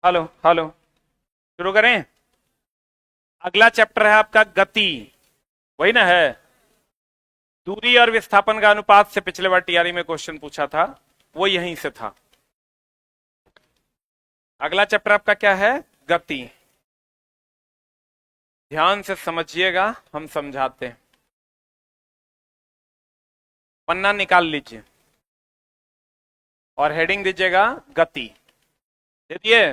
Hello hello. शुरू करें। अगला चैप्टर है आपका गति। वही ना है। दूरी और विस्थापन का अनुपात से पिछले बार टीआरई में क्वेश्चन पूछा था, वो यहीं से था। अगला चैप्टर आपका क्या है? गति। ध्यान से समझिएगा, हम समझाते हैं। पन्ना निकाल लीजिए और हेडिंग दीजिएगा गति। दे दिए।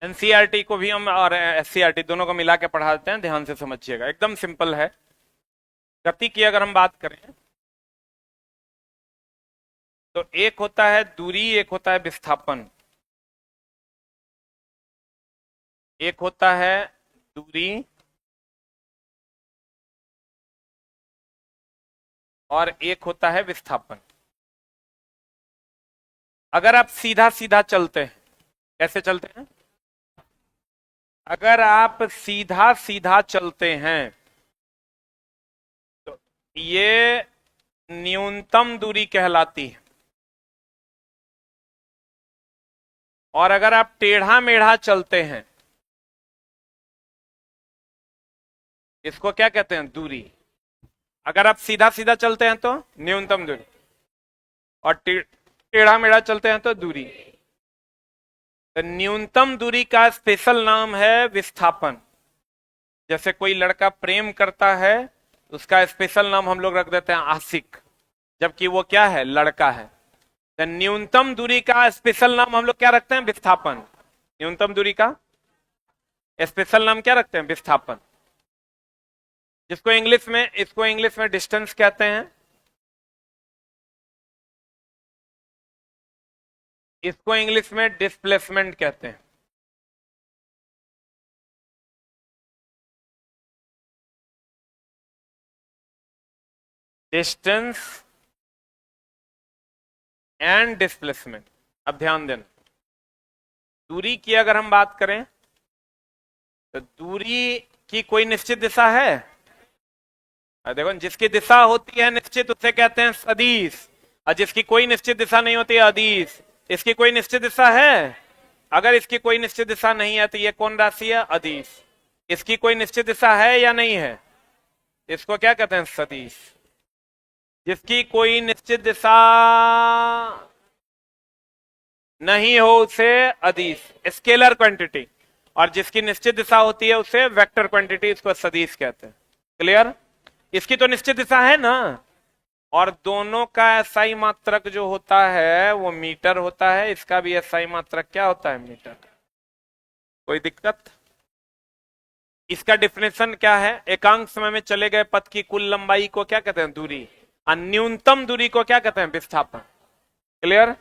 एनसीईआरटी को भी हम और एससीईआरटी दोनों को मिला के पढ़ा देते हैं, ध्यान से समझिएगा, एकदम सिंपल है। गति की अगर हम बात करें तो एक होता है दूरी, एक होता है विस्थापन। एक होता है दूरी और एक होता है विस्थापन। अगर आप सीधा सीधा चलते हैं, कैसे चलते हैं? अगर आप सीधा सीधा चलते हैं तो ये न्यूनतम दूरी कहलाती है। और अगर आप टेढ़ा मेढ़ा चलते हैं, इसको क्या कहते हैं? दूरी। अगर आप सीधा सीधा चलते हैं तो न्यूनतम दूरी, और टेढ़ा मेढ़ा चलते हैं तो दूरी। तो न्यूनतम दूरी का स्पेशल नाम है विस्थापन। जैसे कोई लड़का प्रेम करता है, उसका स्पेशल नाम हम लोग रख देते हैं आशिक, जबकि वो क्या है? लड़का है। तो न्यूनतम दूरी का स्पेशल नाम हम लोग क्या रखते हैं? विस्थापन। न्यूनतम दूरी का स्पेशल नाम क्या रखते हैं? विस्थापन। इसको इंग्लिश में डिस्टेंस कहते हैं। इसको इंग्लिश में डिस्प्लेसमेंट कहते हैं। Distance and displacement. अब ध्यान देना, दूरी की अगर हम बात करें तो दूरी की कोई निश्चित दिशा है? देखो, जिसकी दिशा होती है निश्चित उसे कहते हैं सदिश, और जिसकी कोई निश्चित दिशा नहीं होती है अदिश। इसकी कोई निश्चित दिशा है? अगर इसकी कोई निश्चित दिशा नहीं है तो ये कौन राशि है? अदिश। इसकी कोई निश्चित दिशा है या नहीं है? इसको क्या कहते हैं? सदिश। जिसकी कोई निश्चित दिशा नहीं हो उसे अदिश, स्केलर क्वांटिटी। और जिसकी निश्चित दिशा होती है उसे वेक्टर क्वांटिटी, इसको सदिश कहते हैं। क्लियर? इसकी तो निश्चित दिशा है ना। और दोनों का एसआई मात्रक जो होता है वो मीटर होता है। इसका भी एसआई मात्रक क्या होता है? मीटर। कोई दिक्कत? इसका डिफिनेशन क्या है? एकांक समय में चले गए पथ की कुल लंबाई को क्या कहते हैं? दूरी। और न्यूनतम दूरी को क्या कहते हैं? विस्थापन। क्लियर?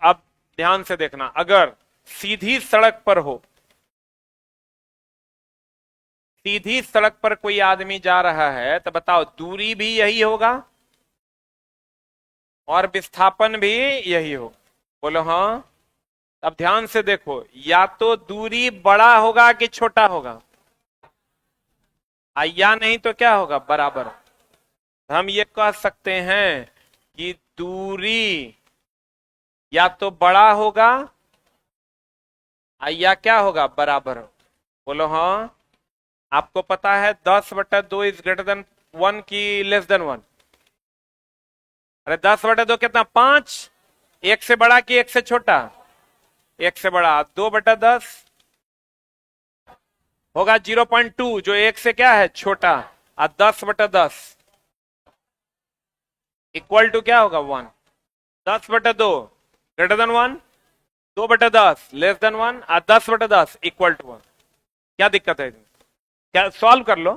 अब ध्यान से देखना, अगर सीधी सड़क पर हो, सीधी सड़क पर कोई आदमी जा रहा है तो बताओ दूरी भी यही होगा और विस्थापन भी यही हो? बोलो हाँ। अब ध्यान से देखो, या तो दूरी बड़ा होगा कि छोटा होगा, या नहीं तो क्या होगा? बराबर। हम ये कह सकते हैं कि दूरी या तो बड़ा होगा या क्या होगा? बराबर। बोलो हाँ। आपको पता है 10/2 इज ग्रेटर देन 1 की लेस देन 1? अरे 10/2 कितना? 5। एक से बड़ा कि एक से छोटा? एक से बड़ा। 2/10 होगा 0.2, जो एक से क्या है? छोटा। और 10/10 इक्वल टू क्या होगा? 1। 10/2 ग्रेटर देन 1, 2/10 लेस देन 1, और 10/10 इक्वल टू 1। क्या दिक्कत है इसमें? क्या सॉल्व कर लो।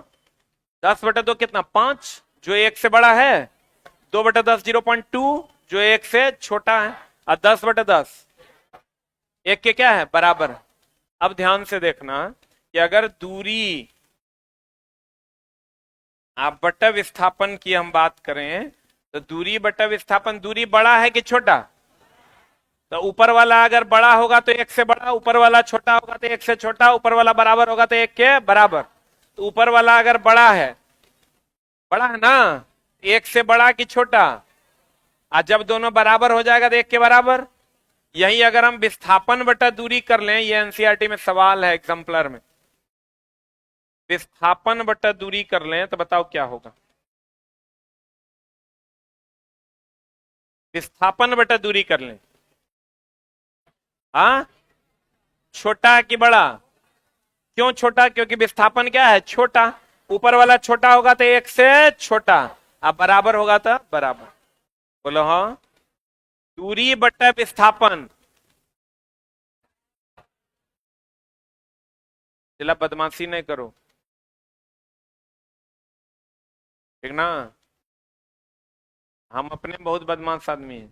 10/2 कितना? 5, जो एक से बड़ा है। 2/10 0.2, जो एक से छोटा है। और 10/10 एक के क्या है? बराबर। अब ध्यान से देखना कि अगर दूरी आप बटा विस्थापन की हम बात करें तो दूरी बटा विस्थापन, दूरी बड़ा है कि छोटा? तो ऊपर वाला अगर बड़ा होगा तो एक से बड़ा, ऊपर वाला छोटा होगा तो एक से छोटा, ऊपर वाला बराबर होगा तो एक के बराबर। तो ऊपर वाला अगर बड़ा है ना, एक से बड़ा कि छोटा? आज जब दोनों बराबर हो जाएगा तो एक के बराबर। यही अगर हम विस्थापन बटा दूरी कर लें, ये एनसीईआरटी में सवाल है एग्जाम्पलर में, विस्थापन बटा दूरी कर लें तो बताओ क्या होगा। विस्थापन बटा दूरी कर लें, हाँ छोटा कि बड़ा? क्यों छोटा? क्योंकि विस्थापन क्या है? छोटा। ऊपर वाला छोटा होगा तो एक से छोटा, अब बराबर होगा तो बराबर। बोलो हाँ। दूरी बटा विस्थापन। चला बदमाशी नहीं करो, ठीक ना? हम अपने बहुत बदमाश आदमी हैं,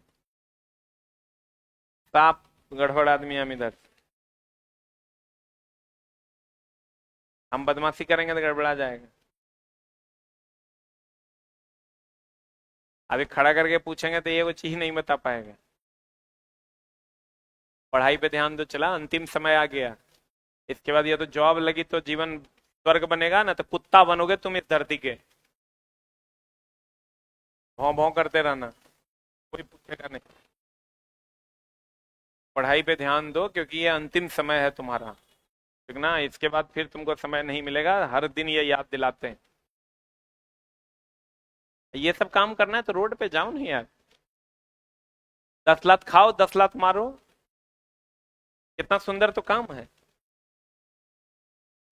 साफ गड़बड़ आदमी हम इधर। हम बदमाशी करेंगे तो गड़बड़ा जाएगा। अभी खड़ा करके पूछेंगे तो ये वो चीज नहीं बता पाएगा। पढ़ाई पे ध्यान दो, चला अंतिम समय आ गया। इसके बाद या तो जॉब लगी तो जीवन स्वर्ग बनेगा, ना तो कुत्ता बनोगे तुम इस धरती के, भौं भौं करते रहना, कोई पूछेगा नहीं। पढ़ाई पे ध्यान दो क्योंकि ये अंतिम समय है तुम्हारा, ठीक ना? इसके बाद फिर तुमको समय नहीं मिलेगा, हर दिन ये याद दिलाते हैं। ये सब काम करना है तो रोड पे जाओ नहीं यार, 10 लात खाओ 10 लात मारो, कितना सुंदर तो काम है।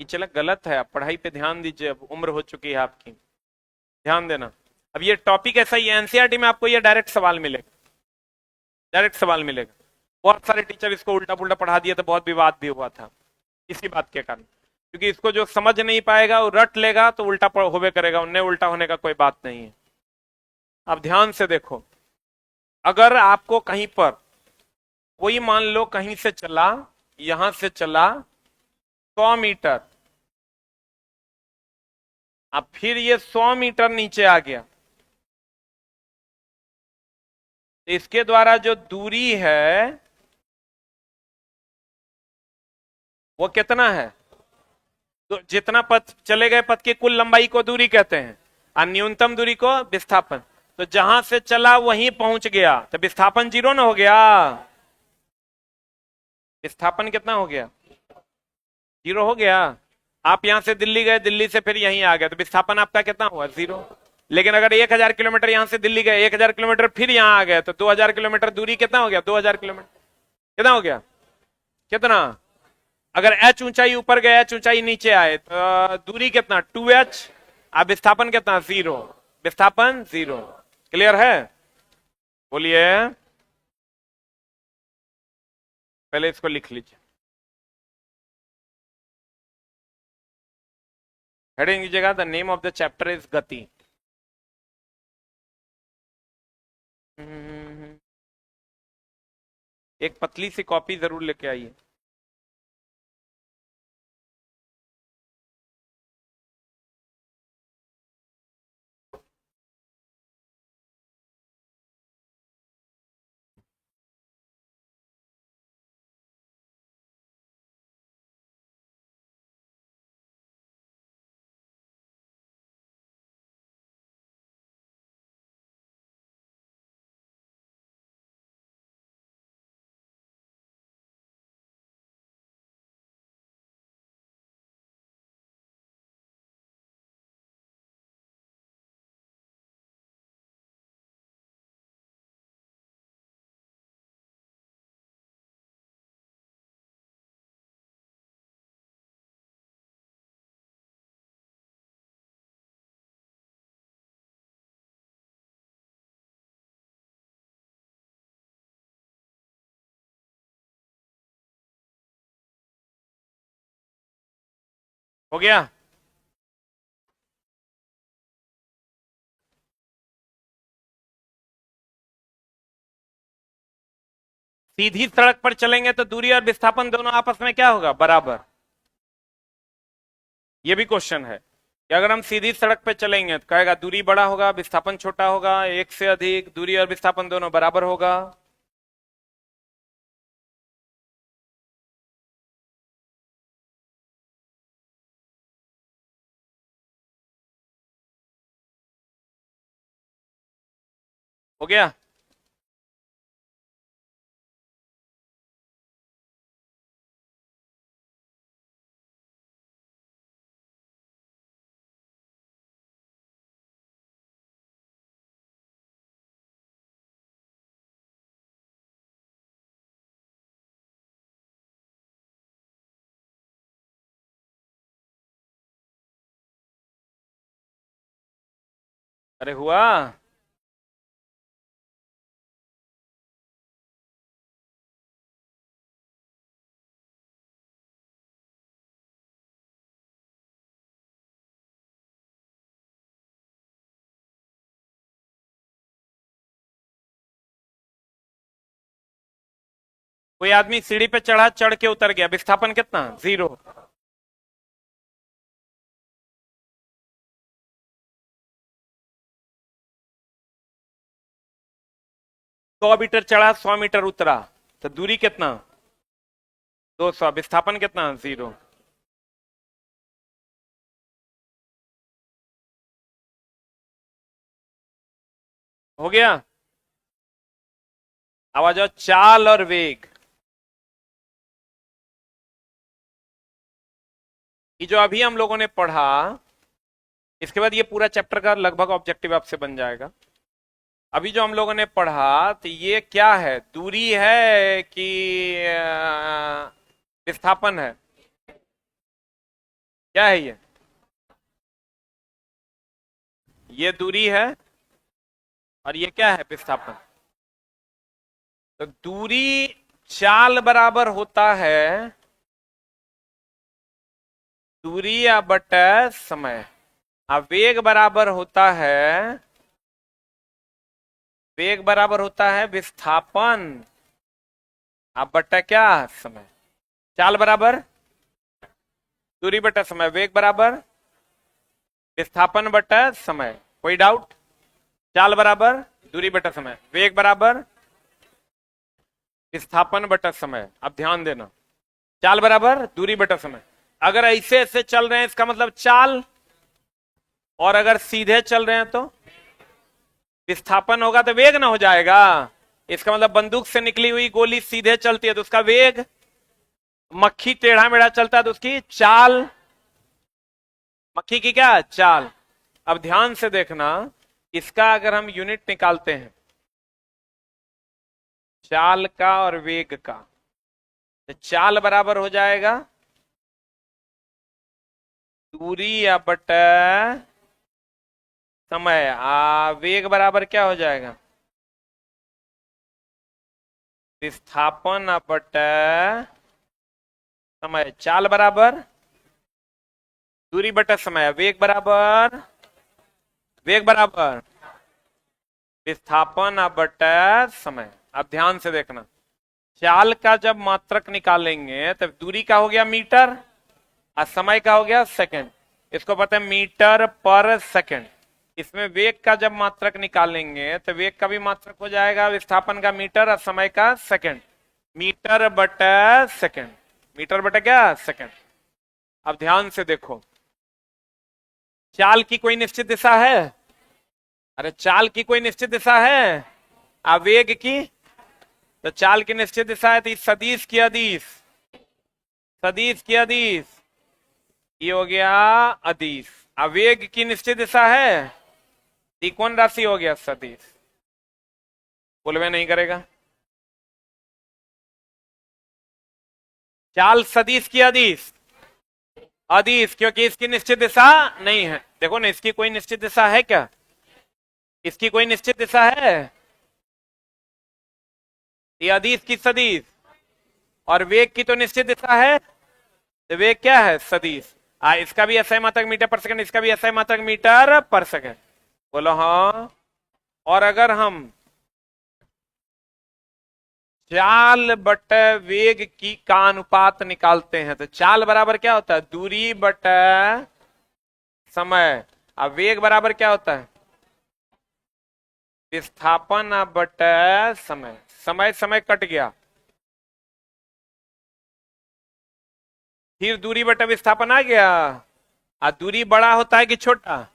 ये चला गलत है, आप पढ़ाई पे ध्यान दीजिए, अब उम्र हो चुकी है आपकी, ध्यान देना। अब ये टॉपिक ऐसा ही है, एनसीईआरटी में आपको ये डायरेक्ट सवाल मिलेगा, डायरेक्ट सवाल मिलेगा। बहुत सारे टीचर इसको उल्टा पुल्टा पढ़ा दिए तो बहुत विवाद भी हुआ था इसी बात के कारण, क्योंकि इसको जो समझ नहीं पाएगा वो रट लेगा तो उल्टा होवे करेगा, उन्हें उल्टा होने का कोई बात नहीं है। अब ध्यान से देखो, अगर आपको कहीं पर कोई मान लो कहीं से चला, यहां से चला 100 मीटर, अब फिर ये 100 मीटर नीचे आ गया, इसके द्वारा जो दूरी है वो कितना है? तो जितना पथ चले गए पथ की कुल लंबाई को दूरी कहते हैं, और न्यूनतम दूरी को विस्थापन। तो जहां से चला वहीं पहुंच गया तो विस्थापन 0 ना हो गया? विस्थापन कितना हो गया? 0 हो गया। आप यहां से दिल्ली गए, दिल्ली से फिर यहीं आ गए तो विस्थापन आपका कितना हुआ? 0। लेकिन अगर 1000 किलोमीटर यहां से दिल्ली गए, 1000 किलोमीटर फिर यहां आ गए तो 2000 किलोमीटर दूरी कितना हो गया? 2000 किलोमीटर कितना हो गया? कितना? अगर h ऊंचाई ऊपर गए h ऊंचाई नीचे आए तो दूरी कितना? 2h। अब विस्थापन कितना? 0। विस्थापन 0। क्लियर है? बोलिए। पहले इसको लिख लीजिए, हेडिंग लीजिएगा, the name of the chapter is गति। एक पतली सी कॉपी जरूर लेके आइए। हो गया? सीधी सड़क पर चलेंगे तो दूरी और विस्थापन दोनों आपस में क्या होगा? बराबर। ये भी क्वेश्चन है कि अगर हम सीधी सड़क पे चलेंगे तो कहेगा दूरी बड़ा होगा विस्थापन छोटा होगा, एक से अधिक दूरी और विस्थापन दोनों बराबर होगा। हो गया? अरे हुआ। कोई आदमी सीढ़ी पे चढ़ा, चढ़ के उतर गया, विस्थापन कितना? 0। 100 मीटर चढ़ा, 100 मीटर उतरा, तो दूरी कितना? 200। विस्थापन कितना? 0। हो गया। अब आ जाओ चाल और वेग। ये जो अभी हम लोगों ने पढ़ा, इसके बाद ये पूरा चैप्टर का लगभग ऑब्जेक्टिव आपसे बन जाएगा। अभी जो हम लोगों ने पढ़ा, तो ये क्या है? दूरी है कि विस्थापन है? क्या है ये? ये दूरी है, और ये क्या है? विस्थापन। तो दूरी चाल बराबर होता है दूरी या बटा समय। अब वेग बराबर होता है विस्थापन, अब बटा क्या? समय। चाल बराबर दूरी बटा समय, वेग बराबर विस्थापन बटा समय। कोई डाउट? चाल बराबर दूरी बटा समय, वेग बराबर विस्थापन बटा समय। अब ध्यान देना, चाल बराबर दूरी बटा समय। अगर ऐसे ऐसे चल रहे हैं इसका मतलब चाल, और अगर सीधे चल रहे हैं तो विस्थापन होगा, तो वेग ना हो जाएगा। इसका मतलब बंदूक से निकली हुई गोली सीधे चलती है तो उसका वेग, मक्खी टेढ़ा मेढ़ा चलता है तो उसकी चाल। मक्खी की क्या? चाल। अब ध्यान से देखना, इसका अगर हम यूनिट निकालते हैं चाल का और वेग का, तो चाल बराबर हो जाएगा दूरी या बटा समय। वेग बराबर क्या हो जाएगा? विस्थापन बटा समय। चाल बराबर दूरी बटा समय, वेग बराबर विस्थापन बटा समय। अब ध्यान से देखना, चाल का जब मात्रक निकालेंगे तब दूरी का हो गया मीटर, और समय का हो गया सेकंड। इसको पता है मीटर पर सेकंड। इसमें वेग का जब मात्रक निकालेंगे तो वेग का भी मात्रक हो जाएगा विस्थापन का मीटर और समय का सेकंड। मीटर बटा सेकंड, मीटर बटा क्या? सेकंड। अब ध्यान से देखो, चाल की कोई निश्चित दिशा है? अरे चाल की कोई निश्चित दिशा है? वेग की? तो चाल की निश्चित दिशा है तो इस सदिश की अदिश, सदिश की अदिश, ये हो गया अदिश। वेग की निश्चित दिशा है, ये कौन राशि हो गया? सदिश। बोलवे नहीं करेगा। चाल सदिश की अदिश, अदिश, क्योंकि इसकी निश्चित दिशा नहीं है। देखो ना, इसकी कोई निश्चित दिशा है क्या? इसकी कोई निश्चित दिशा है? ये अदिश की सदिश, और वेग की तो निश्चित दिशा है। तो वेग क्या है? सदिश। इसका भी एसआई मात्रक मीटर पर सेकंड, इसका भी एसआई मात्रक मीटर पर सेकंड। बोलो हाँ। और अगर हम चाल बटे वेग की का अनुपात निकालते हैं तो चाल बराबर क्या होता है? दूरी बटे समय। अब वेग बराबर क्या होता है? विस्थापन बटे समय। समय समय कट गया, फिर दूरी बटे विस्थापन आ गया। दूरी बड़ा होता है कि छोटा?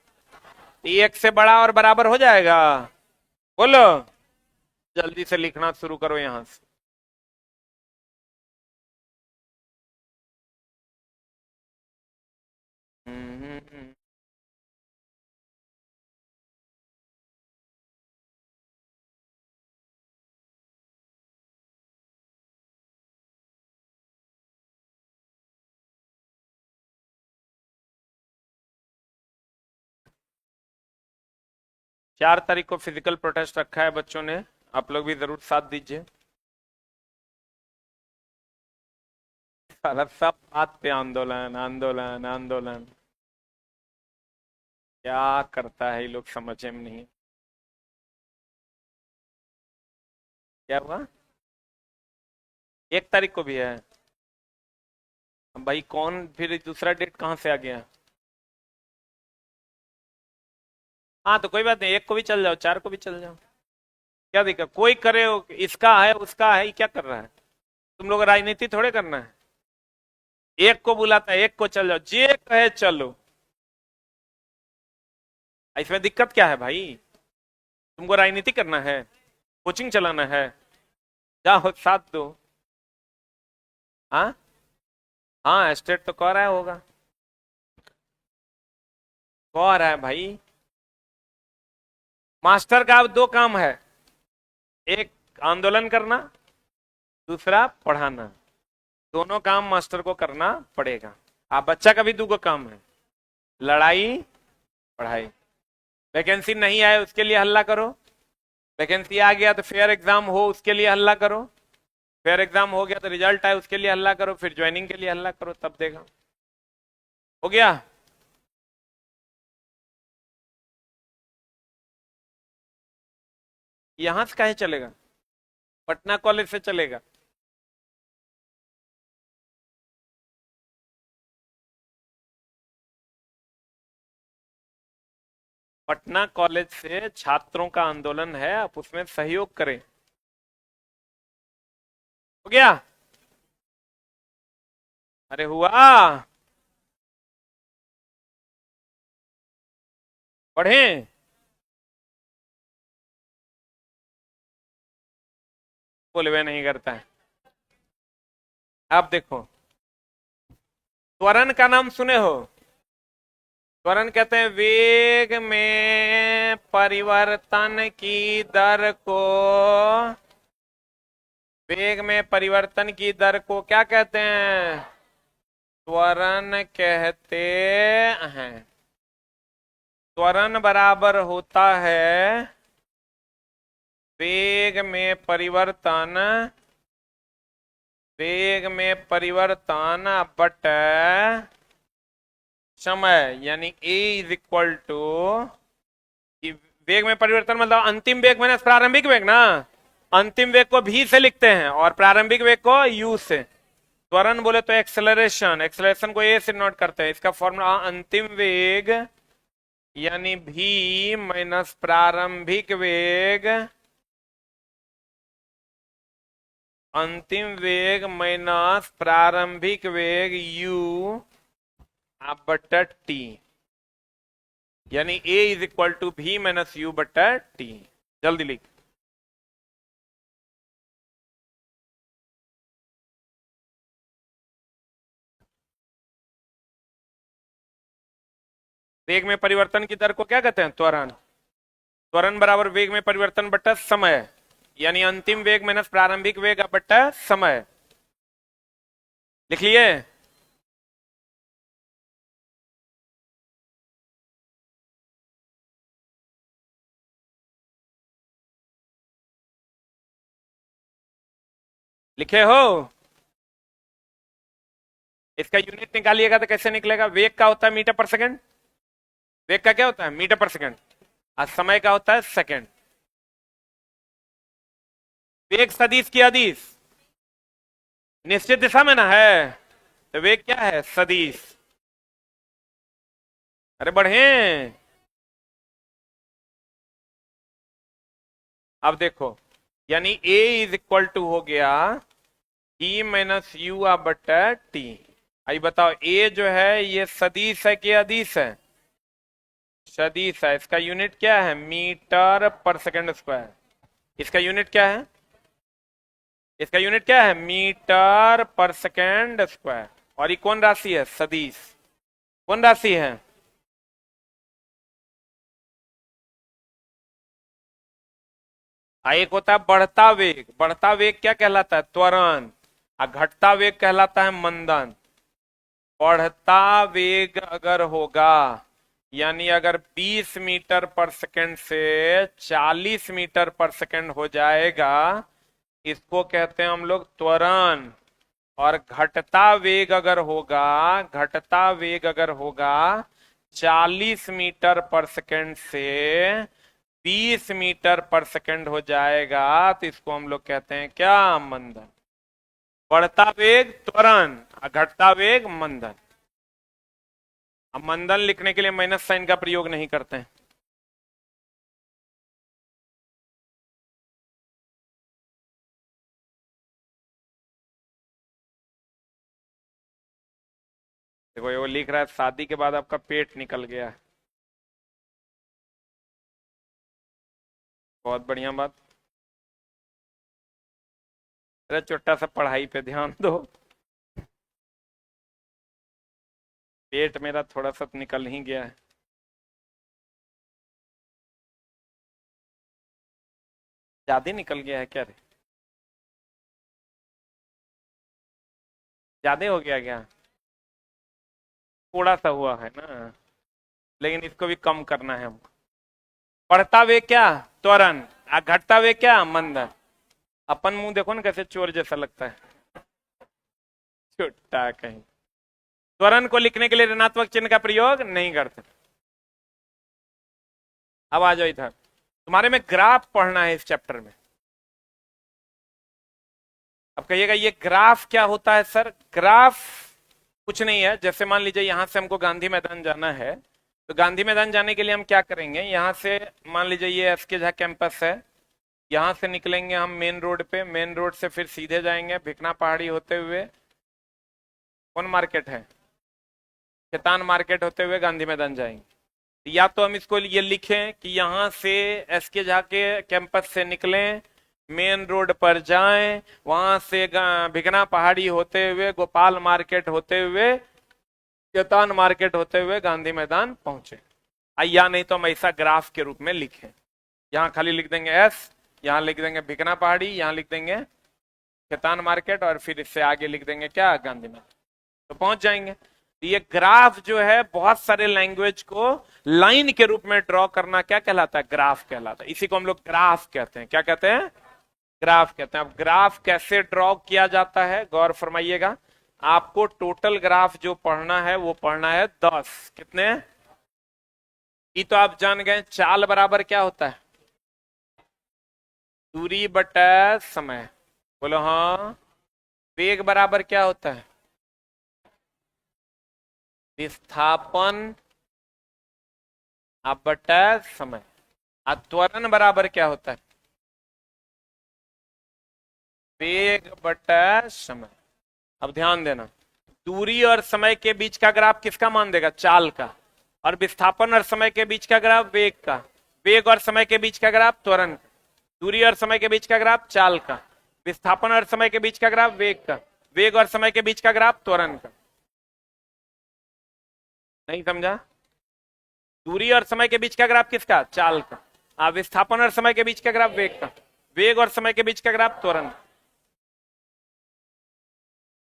एक से बड़ा और बराबर हो जाएगा। बोलो, जल्दी से लिखना शुरू करो यहां से। 4 तारीख को फिजिकल प्रोटेस्ट रखा है बच्चों ने, आप लोग भी जरूर साथ दीजिए। सारा सब बात पे आंदोलन आंदोलन आंदोलन, क्या करता है ये लोग समझ में नहीं। क्या हुआ? 1 तारीख को भी है? अब भाई कौन फिर दूसरा डेट कहाँ से आ गया? हाँ तो कोई बात नहीं, 1 को भी चल जाओ, 4 को भी चल जाओ, क्या दिक्कत? कोई करे हो, इसका है उसका है, ये क्या कर रहा है? तुम लोग राजनीति थोड़े करना है। 1 को बुलाता है, 1 को चल जाओ, जे कहे चलो। इसमें दिक्कत क्या है भाई? तुमको राजनीति करना है, कोचिंग चलाना है, जाओ साथ दो। हाँ हाँ, स्टेट तो कह रहा है होगा, कह रहा है भाई। मास्टर का अब 2 काम है, एक आंदोलन करना, दूसरा पढ़ाना। दोनों काम मास्टर को करना पड़ेगा। आप बच्चा का भी 2 काम है, लड़ाई पढ़ाई। वैकेंसी नहीं आए उसके लिए हल्ला करो, वैकेंसी आ गया तो फेयर एग्जाम हो उसके लिए हल्ला करो, फेयर एग्जाम हो गया तो रिजल्ट आए उसके लिए हल्ला करो, फिर ज्वाइनिंग के लिए हल्ला करो, तब देगा। हो गया? यहां से काहे चलेगा? पटना कॉलेज से चलेगा। पटना कॉलेज से छात्रों का आंदोलन है, आप उसमें सहयोग करें। हो गया? अरे हुआ? पढ़े? बोले वे नहीं करता है। आप देखो, त्वरण का नाम सुने हो? त्वरण कहते हैं वेग में परिवर्तन की दर को, वेग में परिवर्तन की दर को क्या कहते हैं? त्वरण कहते हैं। त्वरण बराबर होता है वेग में परिवर्तन, वेग में परिवर्तन बट समय, यानी a इज इक्वल टू, वेग में परिवर्तन मतलब अंतिम वेग माइनस प्रारंभिक वेग ना, अंतिम वेग को v से लिखते हैं और प्रारंभिक वेग को u से। त्वरण बोले तो एक्सेलरेशन, एक्सेलरेशन को a से नोट करते हैं, इसका फॉर्मूला अंतिम वेग यानी v माइनस प्रारंभिक वेग, अंतिम वेग माइनस प्रारंभिक वेग u बटा टी, यानी a is equal to v minus u बटा टी। जल्दी लिख। वेग में परिवर्तन की दर को क्या कहते हैं? त्वरण। त्वरण बराबर वेग में परिवर्तन बटा समय, यानी अंतिम वेग माइनस प्रारंभिक वेग बटा समय। लिख लिए? लिखे हो? इसका यूनिट निकालिएगा तो कैसे निकलेगा? वेग का होता है मीटर पर सेकंड, वेग का क्या होता है? मीटर पर सेकंड, और समय का होता है सेकंड। वेग सदिश की अदिश निश्चित दिशा में ना है, तो वेग क्या है? सदिश। अरे बढ़े। अब देखो, यानी a इज इक्वल टू हो गया e माइनस यू बटा टी। आई बताओ, a जो है ये सदिश है कि अदिश है? सदिश है। इसका यूनिट क्या है? मीटर पर सेकंड स्क्वायर। इसका यूनिट क्या है? इसका यूनिट क्या है? मीटर पर सेकंड स्क्वायर। और ये कौन राशि है? सदिश। कौन राशि है? एक होता है बढ़ता वेग, बढ़ता वेग क्या कहलाता है? त्वरण। और घटता वेग कहलाता है मंदन। बढ़ता वेग अगर होगा यानी अगर 20 मीटर पर सेकंड से 40 मीटर पर सेकंड हो जाएगा, इसको कहते हैं हम लोग त्वरण। और घटता वेग अगर होगा 40 मीटर पर सेकंड से 20 मीटर पर सेकंड हो जाएगा, तो इसको हम लोग कहते हैं क्या? मंदन। बढ़ता वेग त्वरण, घटता वेग मंदन। अब मंदन लिखने के लिए माइनस साइन का प्रयोग नहीं करते हैं। देखो ये वो लिख रहा है शादी के बाद आपका पेट निकल गया है। बहुत बढ़िया बात। अरे छोटा सा पढ़ाई पे ध्यान दो। पेट मेरा थोड़ा सा निकल ही गया है। ज्यादा निकल गया है क्या रे? ज्यादा हो गया क्या? थोड़ा सा हुआ है ना, लेकिन इसको भी कम करना है हमको। बढ़ता वेग क्या? त्वरण। घटता वेग क्या? मंदन। अपन मुंह देखो ना कैसे चोर जैसा लगता है, छोटा कहीं। त्वरण को लिखने के लिए ऋणात्मक चिन्ह का प्रयोग नहीं करते। अब आ जाओ इधर, तुम्हारे में ग्राफ पढ़ना है इस चैप्टर में। अब कहिएगा ये ग्राफ क्या होता है सर? ग्राफ कुछ नहीं है। जैसे मान लीजिए यहां से हमको गांधी मैदान जाना है, तो गांधी मैदान जाने के लिए हम क्या करेंगे? यहां से मान लीजिए ये एसके झा कैंपस है, यहां से निकलेंगे हम मेन रोड पे, मेन रोड से फिर सीधे जाएंगे भिकना पहाड़ी होते हुए, कौन मार्केट है, खेतान मार्केट होते हुए गांधी मैदान जाएंगे। या तो हम इसको ये लिखें कि यहां से एसके झा के कैंपस से निकलें, मेन रोड पर जाएं, वहां से भिगना पहाड़ी होते हुए, गोपाल मार्केट होते हुए, खेतान मार्केट होते हुए गांधी मैदान पहुंचे। या नहीं तो हम ऐसा ग्राफ के रूप में लिखें, यहाँ खाली लिख देंगे एस, यहाँ लिख देंगे भिकना पहाड़ी, यहाँ लिख देंगे खेतान मार्केट, और फिर इससे आगे लिख देंगे क्या? गांधी मैदान। तो पहुंच जाएंगे। ये ग्राफ जो है बहुत सारे लैंग्वेज को लाइन के रूप में ड्रॉ करना क्या कहलाता है? ग्राफ कहलाता है। इसी को हम लोग ग्राफ कहते हैं। क्या कहते हैं? ग्राफ कहते हैं। अब ग्राफ कैसे ड्रॉ किया जाता है गौर फरमाइएगा। आपको टोटल ग्राफ जो पढ़ना है वो पढ़ना है 10। कितने? ये तो आप जान गए। चाल बराबर क्या होता है? दूरी बटा समय। बोलो हाँ। वेग बराबर क्या होता है? विस्थापन आप बटा समय। त्वरण बराबर क्या होता है? वेग बटा समय। अब ध्यान देना, दूरी और समय के बीच का ग्राफ किसका मान देगा? चाल का। और विस्थापन और समय के बीच का ग्राफ वेग का। वेग और समय के बीच का ग्राफ त्वरण का। दूरी और समय के बीच का ग्राफ चाल का। विस्थापन और समय के बीच का ग्राफ वेग का। वेग और समय के बीच का ग्राफ त्वरण का। नहीं समझा? दूरी और समय के बीच का ग्राफ किसका? चाल का। विस्थापन और समय के बीच का ग्राफ वेग का। वेग और समय के बीच का ग्राफ त्वरण।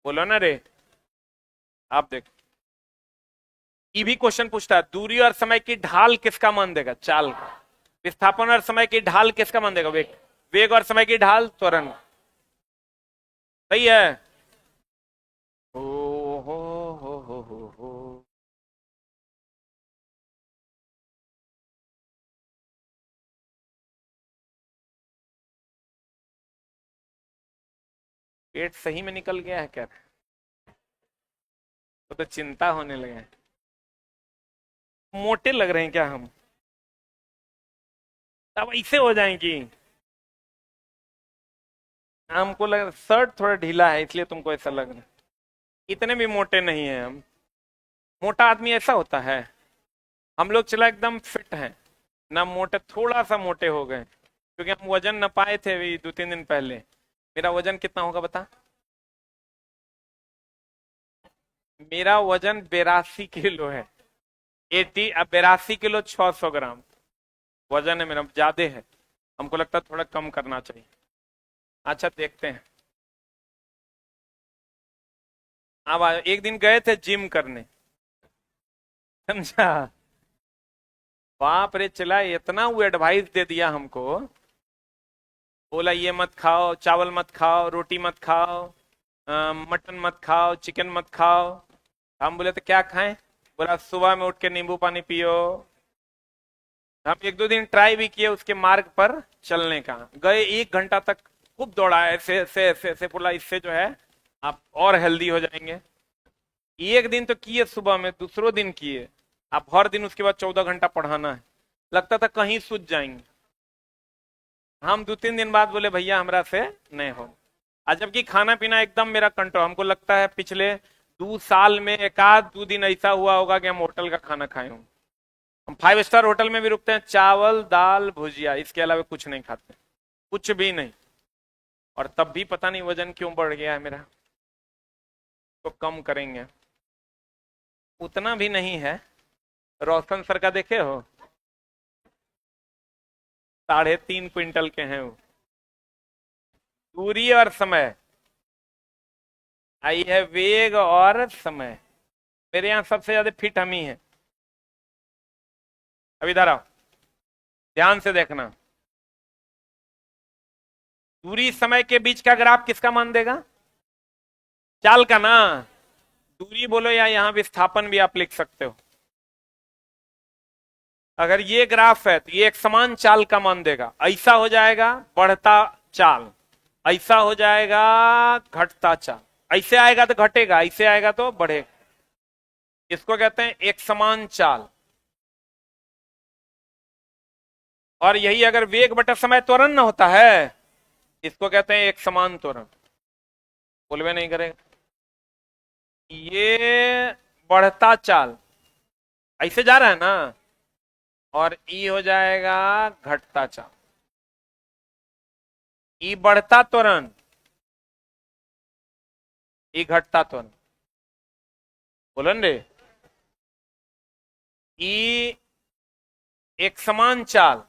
बोलो ना रे। आप देखो, ये भी क्वेश्चन पूछता है दूरी और समय की ढाल किसका मान देगा? चाल का। विस्थापन और समय की ढाल किसका मान देगा? वेग। वेग और समय की ढाल त्वरण। सही है। ओ हो। पेट सही में निकल गया है क्या? तो चिंता होने लगे हैं। मोटे लग रहे हैं क्या हम? अब ऐसे हो जाएंगी। हमको लग शर्ट थोड़ा ढीला है इसलिए तुमको ऐसा लग रहा है। इतने भी मोटे नहीं है हम। मोटा आदमी ऐसा होता है? हम लोग चला एकदम फिट हैं ना, मोटे थोड़ा सा मोटे हो गए क्योंकि हम वजन न पाए थे अभी 2-3 दिन पहले। मेरा वजन कितना होगा बता? मेरा वजन 82 किलो है। 82 किलो 600 ग्राम वजन है मेरा, ज्यादा है। हमको लगता है थोड़ा कम करना चाहिए। अच्छा देखते हैं। अब एक दिन गए थे जिम करने, समझा? बाप रे, चला इतना वो एडवाइस दे दिया हमको, बोला ये मत खाओ, चावल मत खाओ, रोटी मत खाओ, मटन मत खाओ, चिकन मत खाओ। हम बोले तो क्या खाएं? बोला सुबह में उठ के नींबू पानी पियो। हम एक दो दिन ट्राई भी किए उसके मार्ग पर चलने का, गए 1 घंटा तक खूब दौड़ा, ऐसे ऐसे ऐसे ऐसे, बोला इससे जो है आप और हेल्दी हो जाएंगे। एक दिन तो किए सुबह में, दूसरों दिन किए, आप हर दिन उसके बाद 14 घंटा पढ़ाना है। लगता था कहीं सूझ जाएंगे। हम 2-3 दिन बाद बोले भैया हमरा से नहीं हो। आज जबकि खाना पीना एकदम मेरा कंट्रोल, हमको लगता है पिछले 2 साल में 1-2 दिन ऐसा हुआ होगा कि हम होटल का खाना खाए हों। हम 5 स्टार होटल में भी रुकते हैं, चावल दाल भुजिया, इसके अलावा कुछ नहीं खाते, कुछ भी नहीं। और तब भी पता नहीं वजन क्यों बढ़ गया है मेरा। तो कम करेंगे, उतना भी नहीं है। रोशन सर का देखे हो, 3.5 क्विंटल के हैं वो। दूरी और समय, आई है वेग और समय। मेरे यहाँ सबसे ज्यादा फिट हम ही हैं। अब इधर आओ, ध्यान से देखना। दूरी समय के बीच का ग्राफ किसका मान देगा? चाल का ना। दूरी बोलो या यहां विस्थापन भी आप लिख सकते हो। अगर ये ग्राफ है तो ये एक समान चाल का मान देगा। ऐसा हो जाएगा बढ़ता चाल, ऐसा हो जाएगा घटता चाल, ऐसे आएगा तो घटेगा, ऐसे आएगा तो बढ़ेगा। इसको कहते हैं एक समान चाल। और यही अगर वेग बटा समय त्वरण न होता है, इसको कहते हैं एक समान त्वरण। बोलवे नहीं करेगा। ये बढ़ता चाल ऐसे जा रहा है ना, और ई हो जाएगा घटता चाल। ई बढ़ता त्वरण, ई घटता त्वरण। बोलन रे, ई एक समान चाल,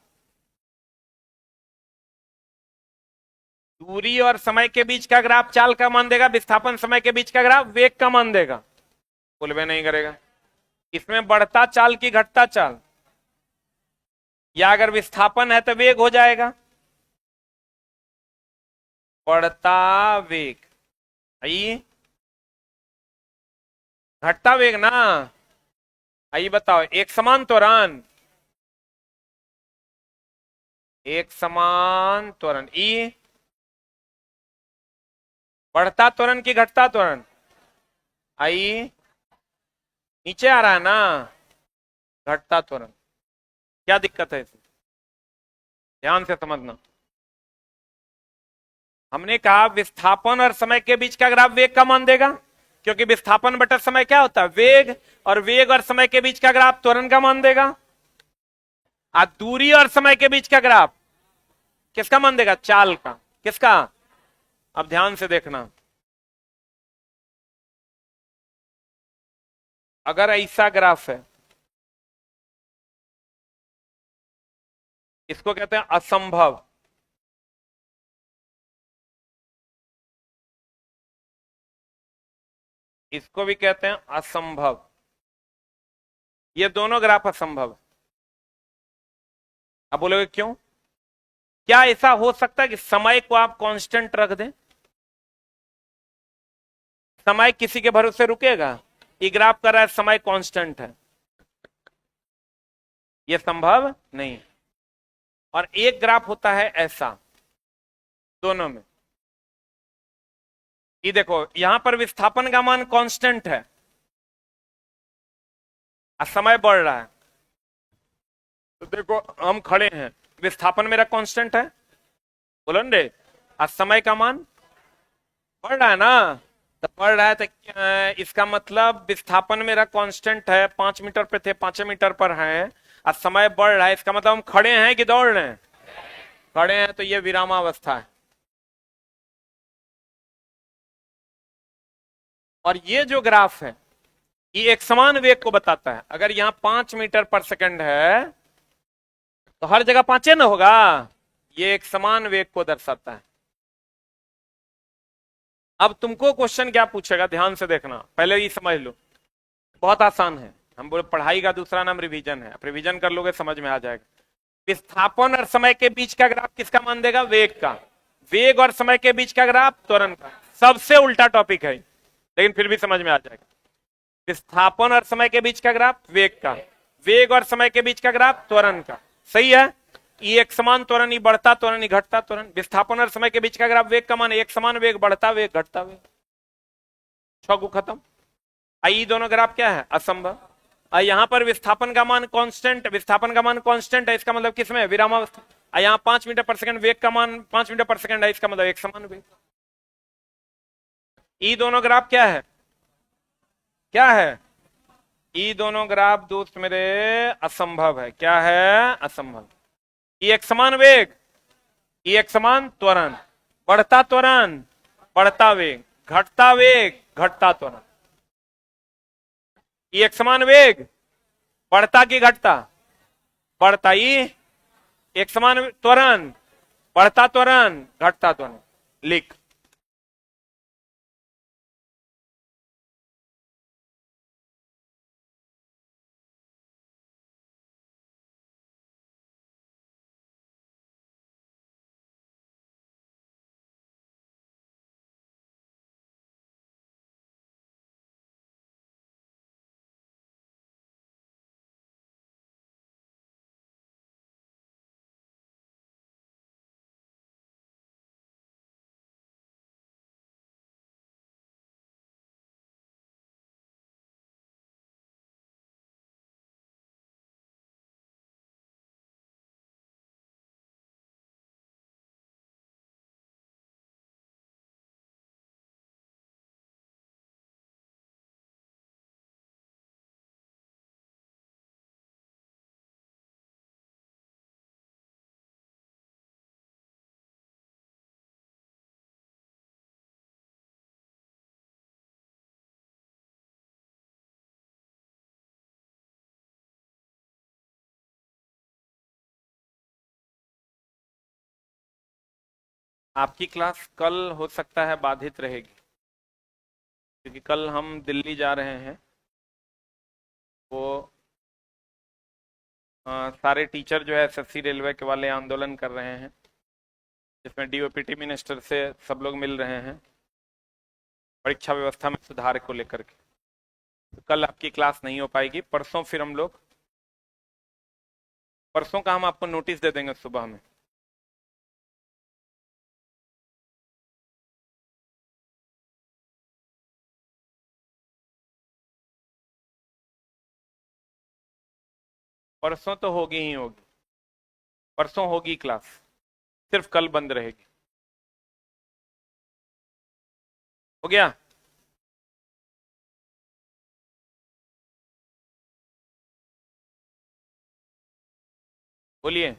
दूरी और समय के बीच का ग्राफ चाल का मान देगा, विस्थापन समय के बीच का ग्राफ वेग का मान देगा। बोलवे नहीं करेगा। इसमें बढ़ता चाल की घटता चाल, या अगर विस्थापन है तो वेग हो जाएगा बढ़ता वेग, आई घटता वेग ना। आई बताओ, एक समान त्वरण, एक समान त्वरण, ई बढ़ता त्वरण की घटता त्वरण, आई नीचे आ रहा है ना घटता त्वरण। क्या दिक्कत है इसमें? ध्यान से समझना। हमने कहा विस्थापन और समय के बीच का ग्राफ वेग का मान देगा, क्योंकि विस्थापन बटा समय क्या होता है? वेग। और वेग और समय के बीच का ग्राफ त्वरण का मान देगा। आज दूरी और समय के बीच का ग्राफ किसका मान देगा? चाल का। किसका? अब ध्यान से देखना। अगर ऐसा ग्राफ है, इसको कहते हैं असंभव। इसको भी कहते हैं असंभव। ये दोनों ग्राफ असंभव है। अब बोलोगे क्यों? क्या ऐसा हो सकता है कि समय को आप कांस्टेंट रख दें? समय किसी के भरोसे रुकेगा? ये ग्राफ कर रहा है समय कांस्टेंट है, यह संभव नहीं है। और एक ग्राफ होता है ऐसा, दोनों में। ये देखो, यहां पर विस्थापन का मान कांस्टेंट है और समय बढ़ रहा है। तो देखो हम खड़े हैं, विस्थापन मेरा कांस्टेंट है, बोलो रे, और समय का मान बढ़ रहा है ना। तो बढ़ रहा है तो इसका मतलब विस्थापन मेरा कांस्टेंट है, 5 मीटर पे थे 5 मीटर पर है, और समय बढ़ रहा है। इसका मतलब हम खड़े हैं कि दौड़ रहे हैं? खड़े हैं, तो ये विरामावस्था है। और ये जो ग्राफ है, ये एक समान वेग को बताता है। अगर यहां 5 मीटर पर सेकंड है तो हर जगह 5 ना होगा। ये एक समान वेग को दर्शाता है। अब तुमको क्वेश्चन क्या पूछेगा, ध्यान से देखना, पहले ये समझ लो, बहुत आसान है। हम बोले पढ़ाई का दूसरा नाम रिवीजन है, आप रिवीजन कर लोगे समझ में आ जाएगा। विस्थापन और समय के बीच का ग्राफ किसका मान देगा? वेग का। वेग और समय के बीच का ग्राफ त्वरण का। सबसे उल्टा टॉपिक है लेकिन फिर भी समझ में आ जाएगा। विस्थापन और समय के बीच का ग्राफ वेग का, वेग और समय के बीच का ग्राफ त्वरण का। सही है। ये एक समान त्वरण, ही बढ़ता त्वरण, ही घटता त्वरण। विस्थापन और समय के बीच का ग्राफ वेग का मान एक समान वेग, बढ़ता वेग, घटता वेग। छगु खत्म। आई दोनों ग्राफ क्या है? असंभव। यहां पर विस्थापन का मान कांस्टेंट, विस्थापन का मान कांस्टेंट है, इसका मतलब किसमें? विरामावस्था। यहाँ 5 मीटर पर सेकंड, वेग का मान 5 मीटर पर सेकंड है, इसका मतलब एक समान वेग। ई दोनों ग्राफ क्या है? क्या है? ई दोनों ग्राफ दोस्त मेरे असंभव है। क्या है? असंभव। ई एक समान वेग, ई एक समान त्वरण, बढ़ता त्वरण, बढ़ता वेग, घटता वेग, घटता त्वरण। ई एक समान वेग, बढ़ता की घटता? बढ़ता। ई एक समान त्वरण, बढ़ता त्वरण, घटता त्वरण। लिख। आपकी क्लास कल हो सकता है बाधित रहेगी, क्योंकि कल हम दिल्ली जा रहे हैं। वो सारे टीचर जो है एसएससी रेलवे के वाले आंदोलन कर रहे हैं, जिसमें डीओपीटी मिनिस्टर से सब लोग मिल रहे हैं परीक्षा व्यवस्था में सुधार को लेकर के। तो कल आपकी क्लास नहीं हो पाएगी। परसों फिर हम लोग, परसों का हम आपको नोटिस दे देंगे सुबह में। परसों तो होगी ही होगी, परसों होगी क्लास, सिर्फ कल बंद रहेगी। हो गया? बोलिए।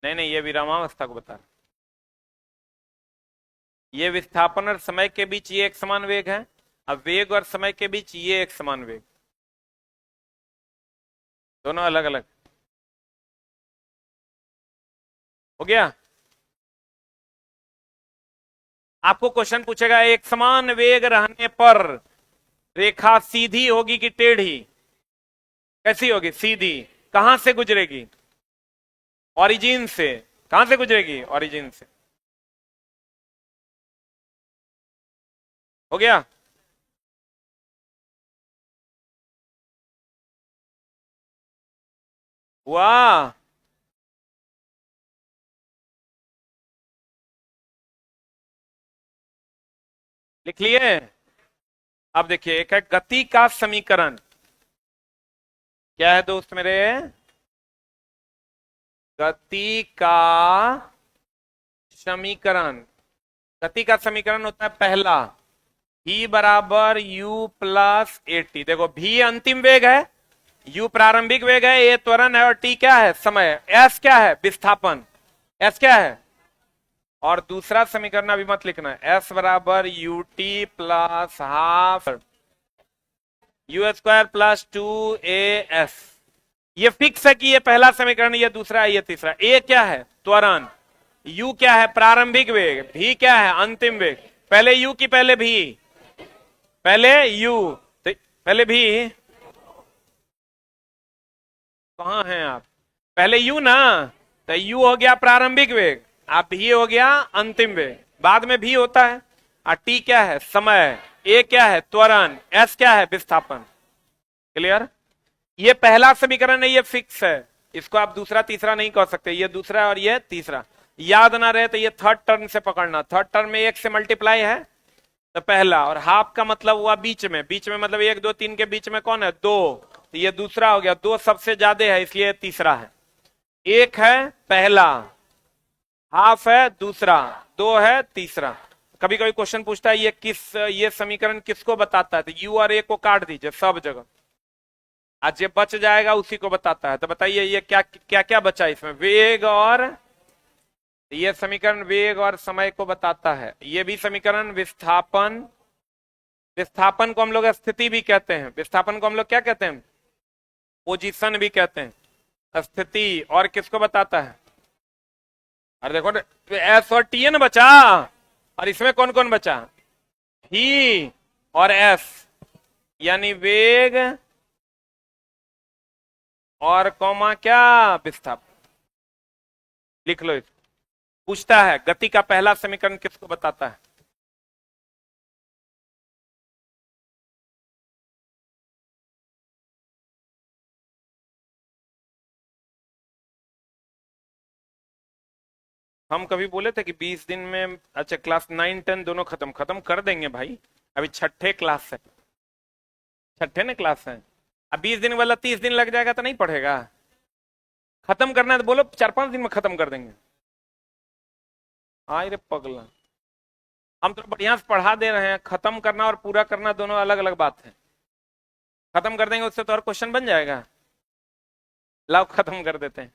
नहीं नहीं, ये विरामावस्था को बता रहा। ये विस्थापन और समय के बीच ये एक समान वेग है, अब वेग और समय के बीच ये एक समान वेग, दोनों अलग अलग। हो गया? आपको क्वेश्चन पूछेगा एक समान वेग रहने पर रेखा सीधी होगी कि टेढ़ी? कैसी होगी? सीधी। कहां से गुजरेगी? ओरिजिन से। कहां से गुजरेगी? ओरिजिन से। हो गया? वाह, लिख लिए? अब देखिए, एक है गति का समीकरण। क्या है दोस्त मेरे? गति का समीकरण। गति का समीकरण होता है पहला, v बराबर u प्लस ए टी। देखो v अंतिम वेग है, u प्रारंभिक वेग है, a त्वरण है और t क्या है? समय। s क्या है? विस्थापन। s क्या है? और दूसरा समीकरण अभी मत लिखना है, s बराबर U T plus half you square plus 2as। ये फिक्स है कि ये पहला समीकरण, ये दूसरा है, ये तीसरा। a क्या है? त्वरण। यू क्या है? प्रारंभिक वेग। भी क्या है? अंतिम वेग। पहले यू की पहले भी? पहले यू। तो पहले भी। कहां हैं आप? पहले यू ना। तो यू हो गया प्रारंभिक वेग, आप भी हो गया अंतिम वेग, बाद में भी होता है। और टी क्या है? समय। ए क्या है? त्वरण। एस क्या है? विस्थापन। क्लियर? ये पहला समीकरण है, ये फिक्स है, इसको आप दूसरा तीसरा नहीं कह सकते, ये दूसरा और ये तीसरा। याद ना रहे तो ये थर्ड टर्म से पकड़ना। थर्ड टर्म में एक से मल्टीप्लाई है तो पहला, और हाफ का मतलब हुआ बीच में। बीच में मतलब एक दो तीन के बीच में कौन है? दो। तो ये दूसरा हो गया। दो सबसे ज्यादा है इसलिए तीसरा है। एक है पहला, हाफ है दूसरा, दो है तीसरा। कभी कभी क्वेश्चन पूछता है ये समीकरण किसको बताता है? तो यू और ए को काट दीजिए सब जगह, आज ये बच जाएगा उसी को बताता है। तो बताइए ये क्या क्या क्या बचा इसमें? वेग और, ये समीकरण वेग और समय को बताता है। ये भी समीकरण विस्थापन। विस्थापन को हम लोग स्थिति भी कहते हैं। विस्थापन को हम लोग क्या कहते हैं? पोजीशन भी कहते हैं। स्थिति और किसको बताता है? अरे देखो, एस और टी एन बचा, और इसमें कौन कौन बचा? ही और एस, यानी वेग और कौमा क्या? विस्थापन। लिख लो इसको। पूछता है गति का पहला समीकरण किसको बताता है? हम कभी बोले थे कि 20 दिन में? अच्छा, क्लास 9 10 दोनों खत्म खत्म कर देंगे भाई, अभी छठे क्लास है, छठे ने क्लास है। अब 20 दिन वाला 30 दिन लग जाएगा तो नहीं पढ़ेगा। खत्म करना है तो बोलो 4 5 दिन में खत्म कर देंगे। हाँ रे पगला, हम तो बढ़िया से पढ़ा दे रहे हैं। खत्म करना और पूरा करना दोनों अलग अलग बात है। खत्म कर देंगे उससे तो और क्वेश्चन बन जाएगा। लाओ खत्म कर देते हैं,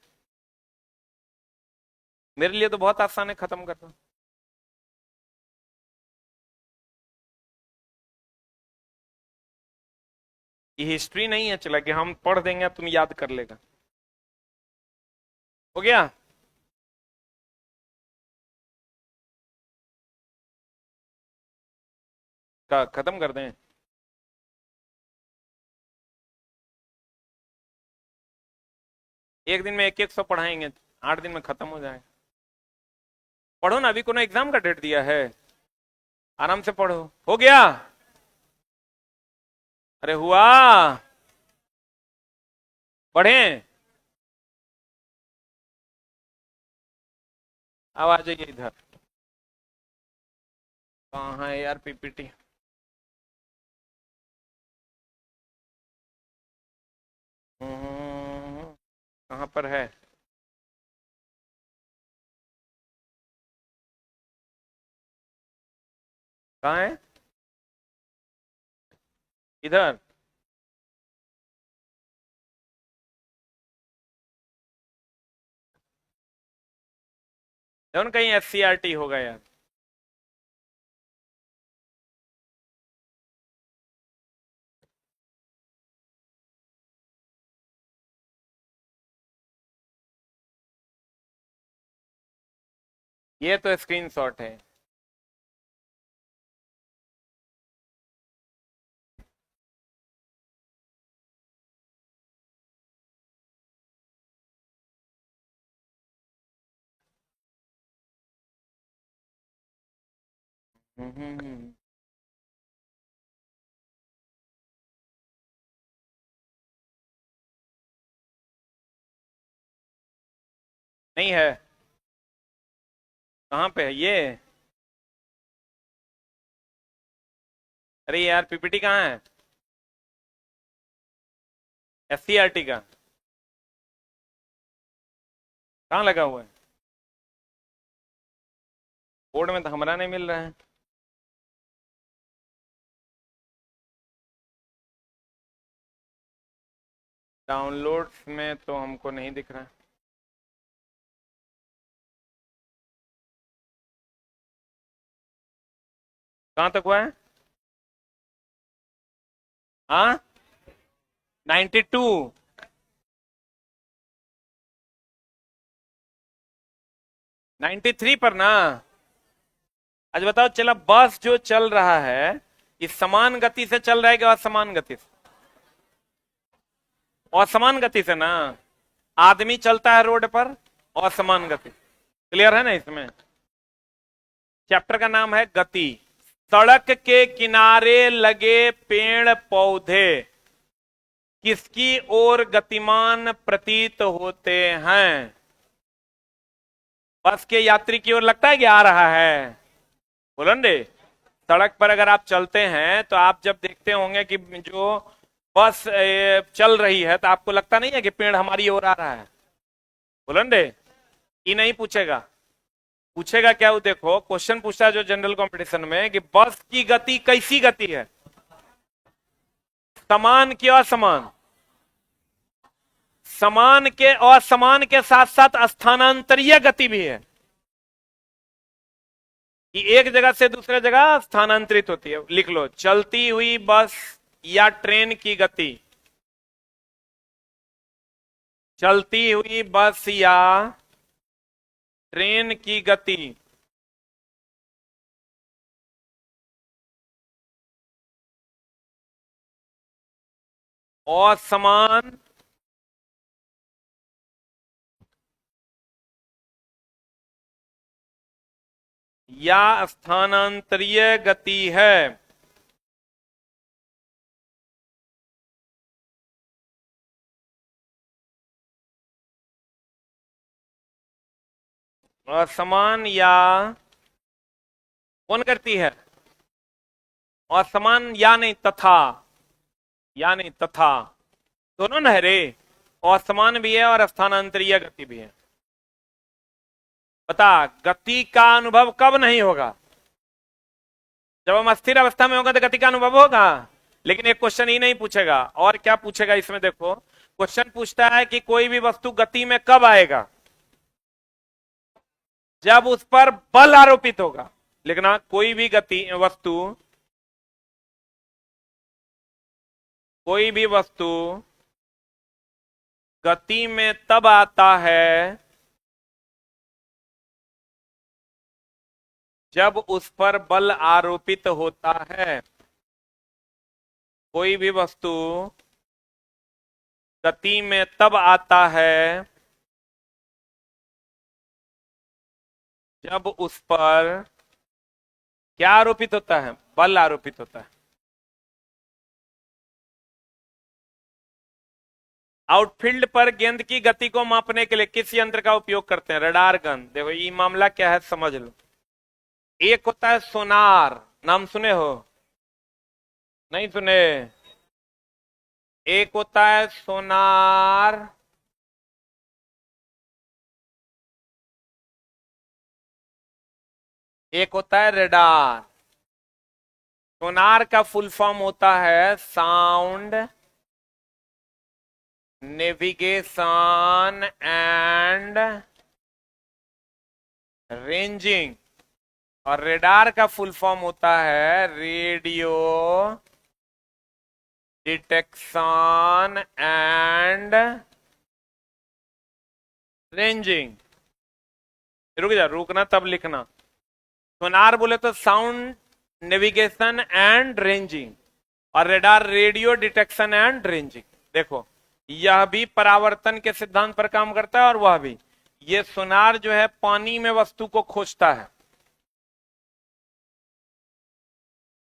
मेरे लिए तो बहुत आसान है खत्म करना। ये हिस्ट्री नहीं है चला कि हम पढ़ देंगे तुम याद कर लेगा। हो गया? खत्म कर दें? एक दिन में एक एक सौ पढ़ाएंगे, 8 दिन में खत्म हो जाएगा। पढ़ो ना, अभी कोनो एग्जाम का डेट दिया है, आराम से पढ़ो। हो गया? अरे हुआ? पढ़ें? अब आ जाइए इधर। कहाँ है यार पीपीटी? कहाँ पर है? कहाँ है? इधर? जौन कहीं एससीईआरटी होगा यार। ये तो स्क्रीनशॉट है। नहीं है? कहाँ पे है ये? अरे यार पीपीटी कहाँ है? एससीईआरटी का कहाँ लगा हुआ है? बोर्ड में तो हमारा नहीं मिल रहा है। डाउनलोड्स में तो हमको नहीं दिख रहा है। कहाँ तक हुआ है? हाँ, 92। 93 पर ना। आज बताओ, चला बस जो चल रहा है इस समान गति से चल रहा है कि असमान गति से? असमान गति से ना। आदमी चलता है रोड पर असमान गति। क्लियर है ना? इसमें चैप्टर का नाम है गति। सड़क के किनारे लगे पेड़ पौधे किसकी ओर गतिमान प्रतीत होते हैं? बस के यात्री की ओर लगता है कि आ रहा है। बोलो रे, सड़क पर अगर आप चलते हैं तो आप जब देखते होंगे कि जो बस चल रही है तो आपको लगता नहीं है कि पेड़ हमारी ओर आ रहा है? बोलो रे, ये नहीं पूछेगा। पूछेगा क्या? वो देखो क्वेश्चन पूछता है जो जनरल कंपटीशन में कि बस की गति कैसी गति है? समान की असमान? समान के असमान के साथ साथ स्थानांतरीय गति भी है कि एक जगह से दूसरे जगह स्थानांतरित होती है। लिख लो, चलती हुई बस या ट्रेन की गति। चलती हुई बस या ट्रेन की गति असमान या स्थानांतरीय गति है। असमान या कौन करती है? असमान या नहीं तथा, या नहीं तथा, दोनों ना है रे। असमान भी है और स्थानांतरीय गति भी है। बता, गति का अनुभव कब नहीं होगा? जब हम अस्थिर अवस्था में होगा तो गति का अनुभव होगा। लेकिन एक क्वेश्चन ही नहीं पूछेगा, और क्या पूछेगा इसमें? देखो क्वेश्चन पूछता है कि कोई भी वस्तु गति में कब आएगा? जब उस पर बल आरोपित होगा। लिखना, कोई भी गति वस्तु, कोई भी वस्तु गति में तब आता है जब उस पर बल आरोपित होता है। कोई भी वस्तु गति में तब आता है जब उस पर क्या आरोपित होता है? बल आरोपित होता है। आउटफील्ड पर गेंद की गति को मापने के लिए किस यंत्र का उपयोग करते हैं? Radar gun. देखो ये मामला क्या है समझ लो। एक होता है सोनार, नाम सुने हो? नहीं सुने? एक होता है सोनार, एक होता है रडार। सोनार का फुल फॉर्म होता है साउंड नेविगेशन एंड रेंजिंग, और रेडार का फुल फॉर्म होता है रेडियो डिटेक्शन एंड रेंजिंग। रुक जा, रुकना तब लिखना। सोनार बोले तो साउंड नेविगेशन एंड रेंजिंग, और radar radio detection and ranging. देखो यह भी परावर्तन के सिद्धांत पर काम करता है और वह भी। ये सोनार जो है पानी में वस्तु को खोजता है,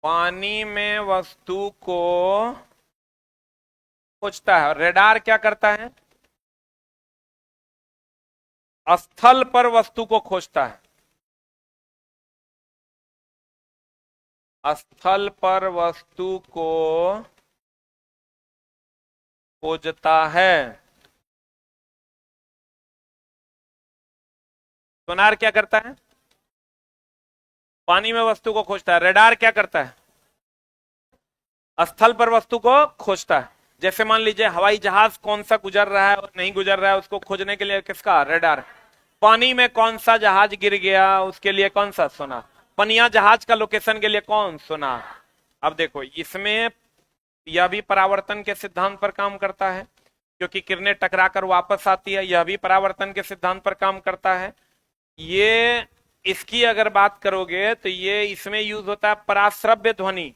पानी में वस्तु को खोजता है। और रेडार क्या करता है? स्थल पर वस्तु को खोजता है, स्थल पर वस्तु को खोजता है। सोनार क्या करता है? पानी में वस्तु को खोजता है। रेडार क्या करता है? स्थल पर वस्तु को खोजता है। जैसे मान लीजिए हवाई जहाज कौन सा गुजर रहा है और नहीं गुजर रहा है, उसको खोजने के लिए किसका? रेडार। पानी में कौन सा जहाज गिर गया, उसके लिए कौन सा? सोनार। पनिया जहाज का लोकेशन के लिए कौन? सोनार। अब देखो इसमें यह भी परावर्तन के सिद्धांत पर काम करता है, क्योंकि किरणें टकराकर वापस आती है। यह भी परावर्तन के सिद्धांत पर काम करता है। ये इसकी अगर बात करोगे तो ये इसमें यूज होता है पराश्रव्य ध्वनि।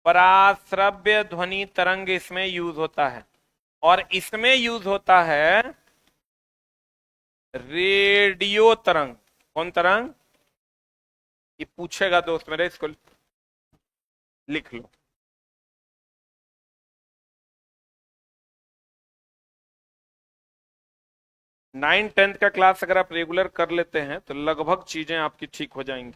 पराश्रव्य ध्वनि तरंग इसमें यूज होता है, और इसमें यूज होता है रेडियो तरंग। कौन तरंग? ये पूछेगा दोस्त मेरे, इसको लिख लो। 9-10 का क्लास अगर आप रेगुलर कर लेते हैं तो लगभग चीजें आपकी ठीक हो जाएंगी।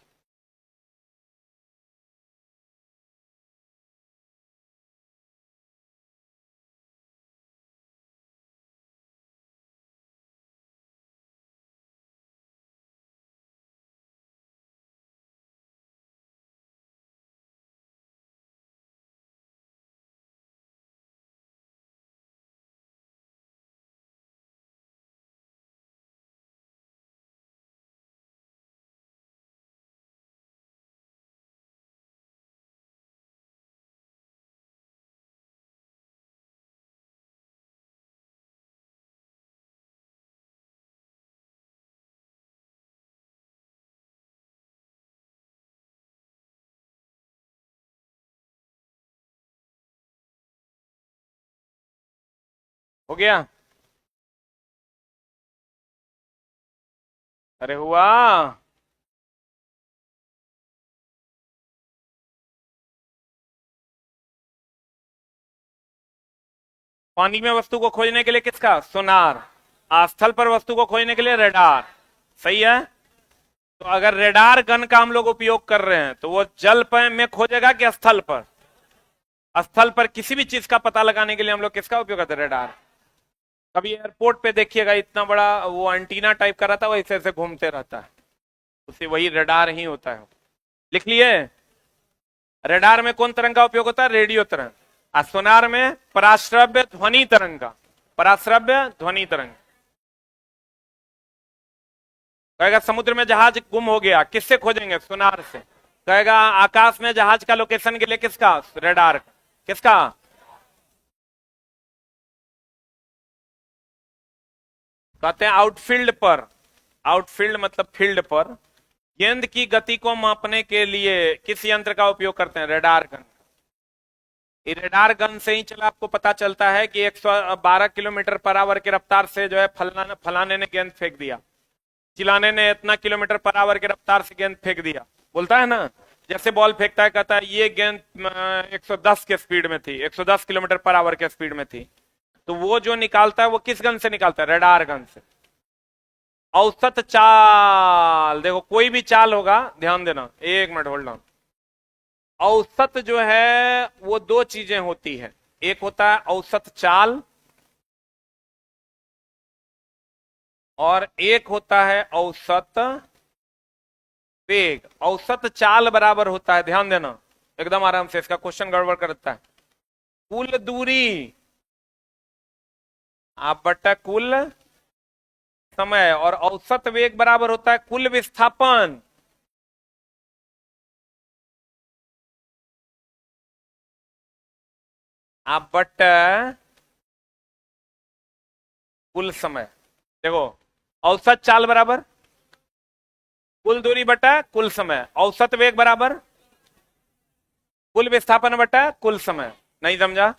हो गया? अरे हुआ। पानी में वस्तु को खोजने के लिए किसका? सोनार। स्थल पर वस्तु को खोजने के लिए रेडार। सही है। तो अगर रेडार गन का हम लोग उपयोग कर रहे हैं तो वो जल पर में खोजेगा कि स्थल पर? स्थल पर किसी भी चीज का पता लगाने के लिए हम लोग किसका उपयोग करते हैं? रेडार। कभी एयरपोर्ट पे देखिएगा इतना बड़ा वो एंटीना टाइप का रहता है, वो ऐसे ऐसे घूमते रहता है, उसे वही रेडार ही होता है। लिख लिए? रेडार में कौन तरंग का उपयोग होता है? रेडियो तरंग। और सोनार में पराश्रव्य ध्वनि तरंग का। पराश्रव्य ध्वनि तरंग। कहेगा समुद्र में जहाज गुम हो गया, किससे खोजेंगे? सोनार से। कहेगा आकाश में जहाज का लोकेशन के लिए किसका? रेडार का। किसका? कहते हैं आउटफील्ड पर। आउटफील्ड मतलब फील्ड पर गेंद की गति को मापने के लिए किस यंत्र का उपयोग करते हैं? Radar gun. ये रेडार गन से ही चला आपको पता चलता है कि 112 किलोमीटर पर आवर की रफ्तार से जो है फलाने ने गेंद फेंक दिया, चिलाने ने इतना किलोमीटर पर आवर की रफ्तार से गेंद फेंक दिया, बोलता है ना। जैसे बॉल फेंकता है, कहता है ये गेंद 110 के स्पीड में थी, 110 किलोमीटर पर आवर के स्पीड में थी। तो वो जो निकालता है वो किस गन से निकालता है? रेडार गन से। औसत चाल, देखो कोई भी चाल होगा, ध्यान देना, एक मिनट होल्ड ऑन। औसत जो है वो दो चीजें होती है, एक होता है औसत चाल और एक होता है औसत वेग। औसत चाल बराबर होता है, ध्यान देना एकदम आराम से, इसका क्वेश्चन गड़बड़ करता है, कुल दूरी आप बटा कुल समय, और औसत वेग बराबर होता है कुल विस्थापन। आप बटा कुल समय। देखो औसत चाल बराबर कुल दूरी बटा कुल समय, औसत वेग बराबर कुल विस्थापन बटा कुल समय। नहीं समझा?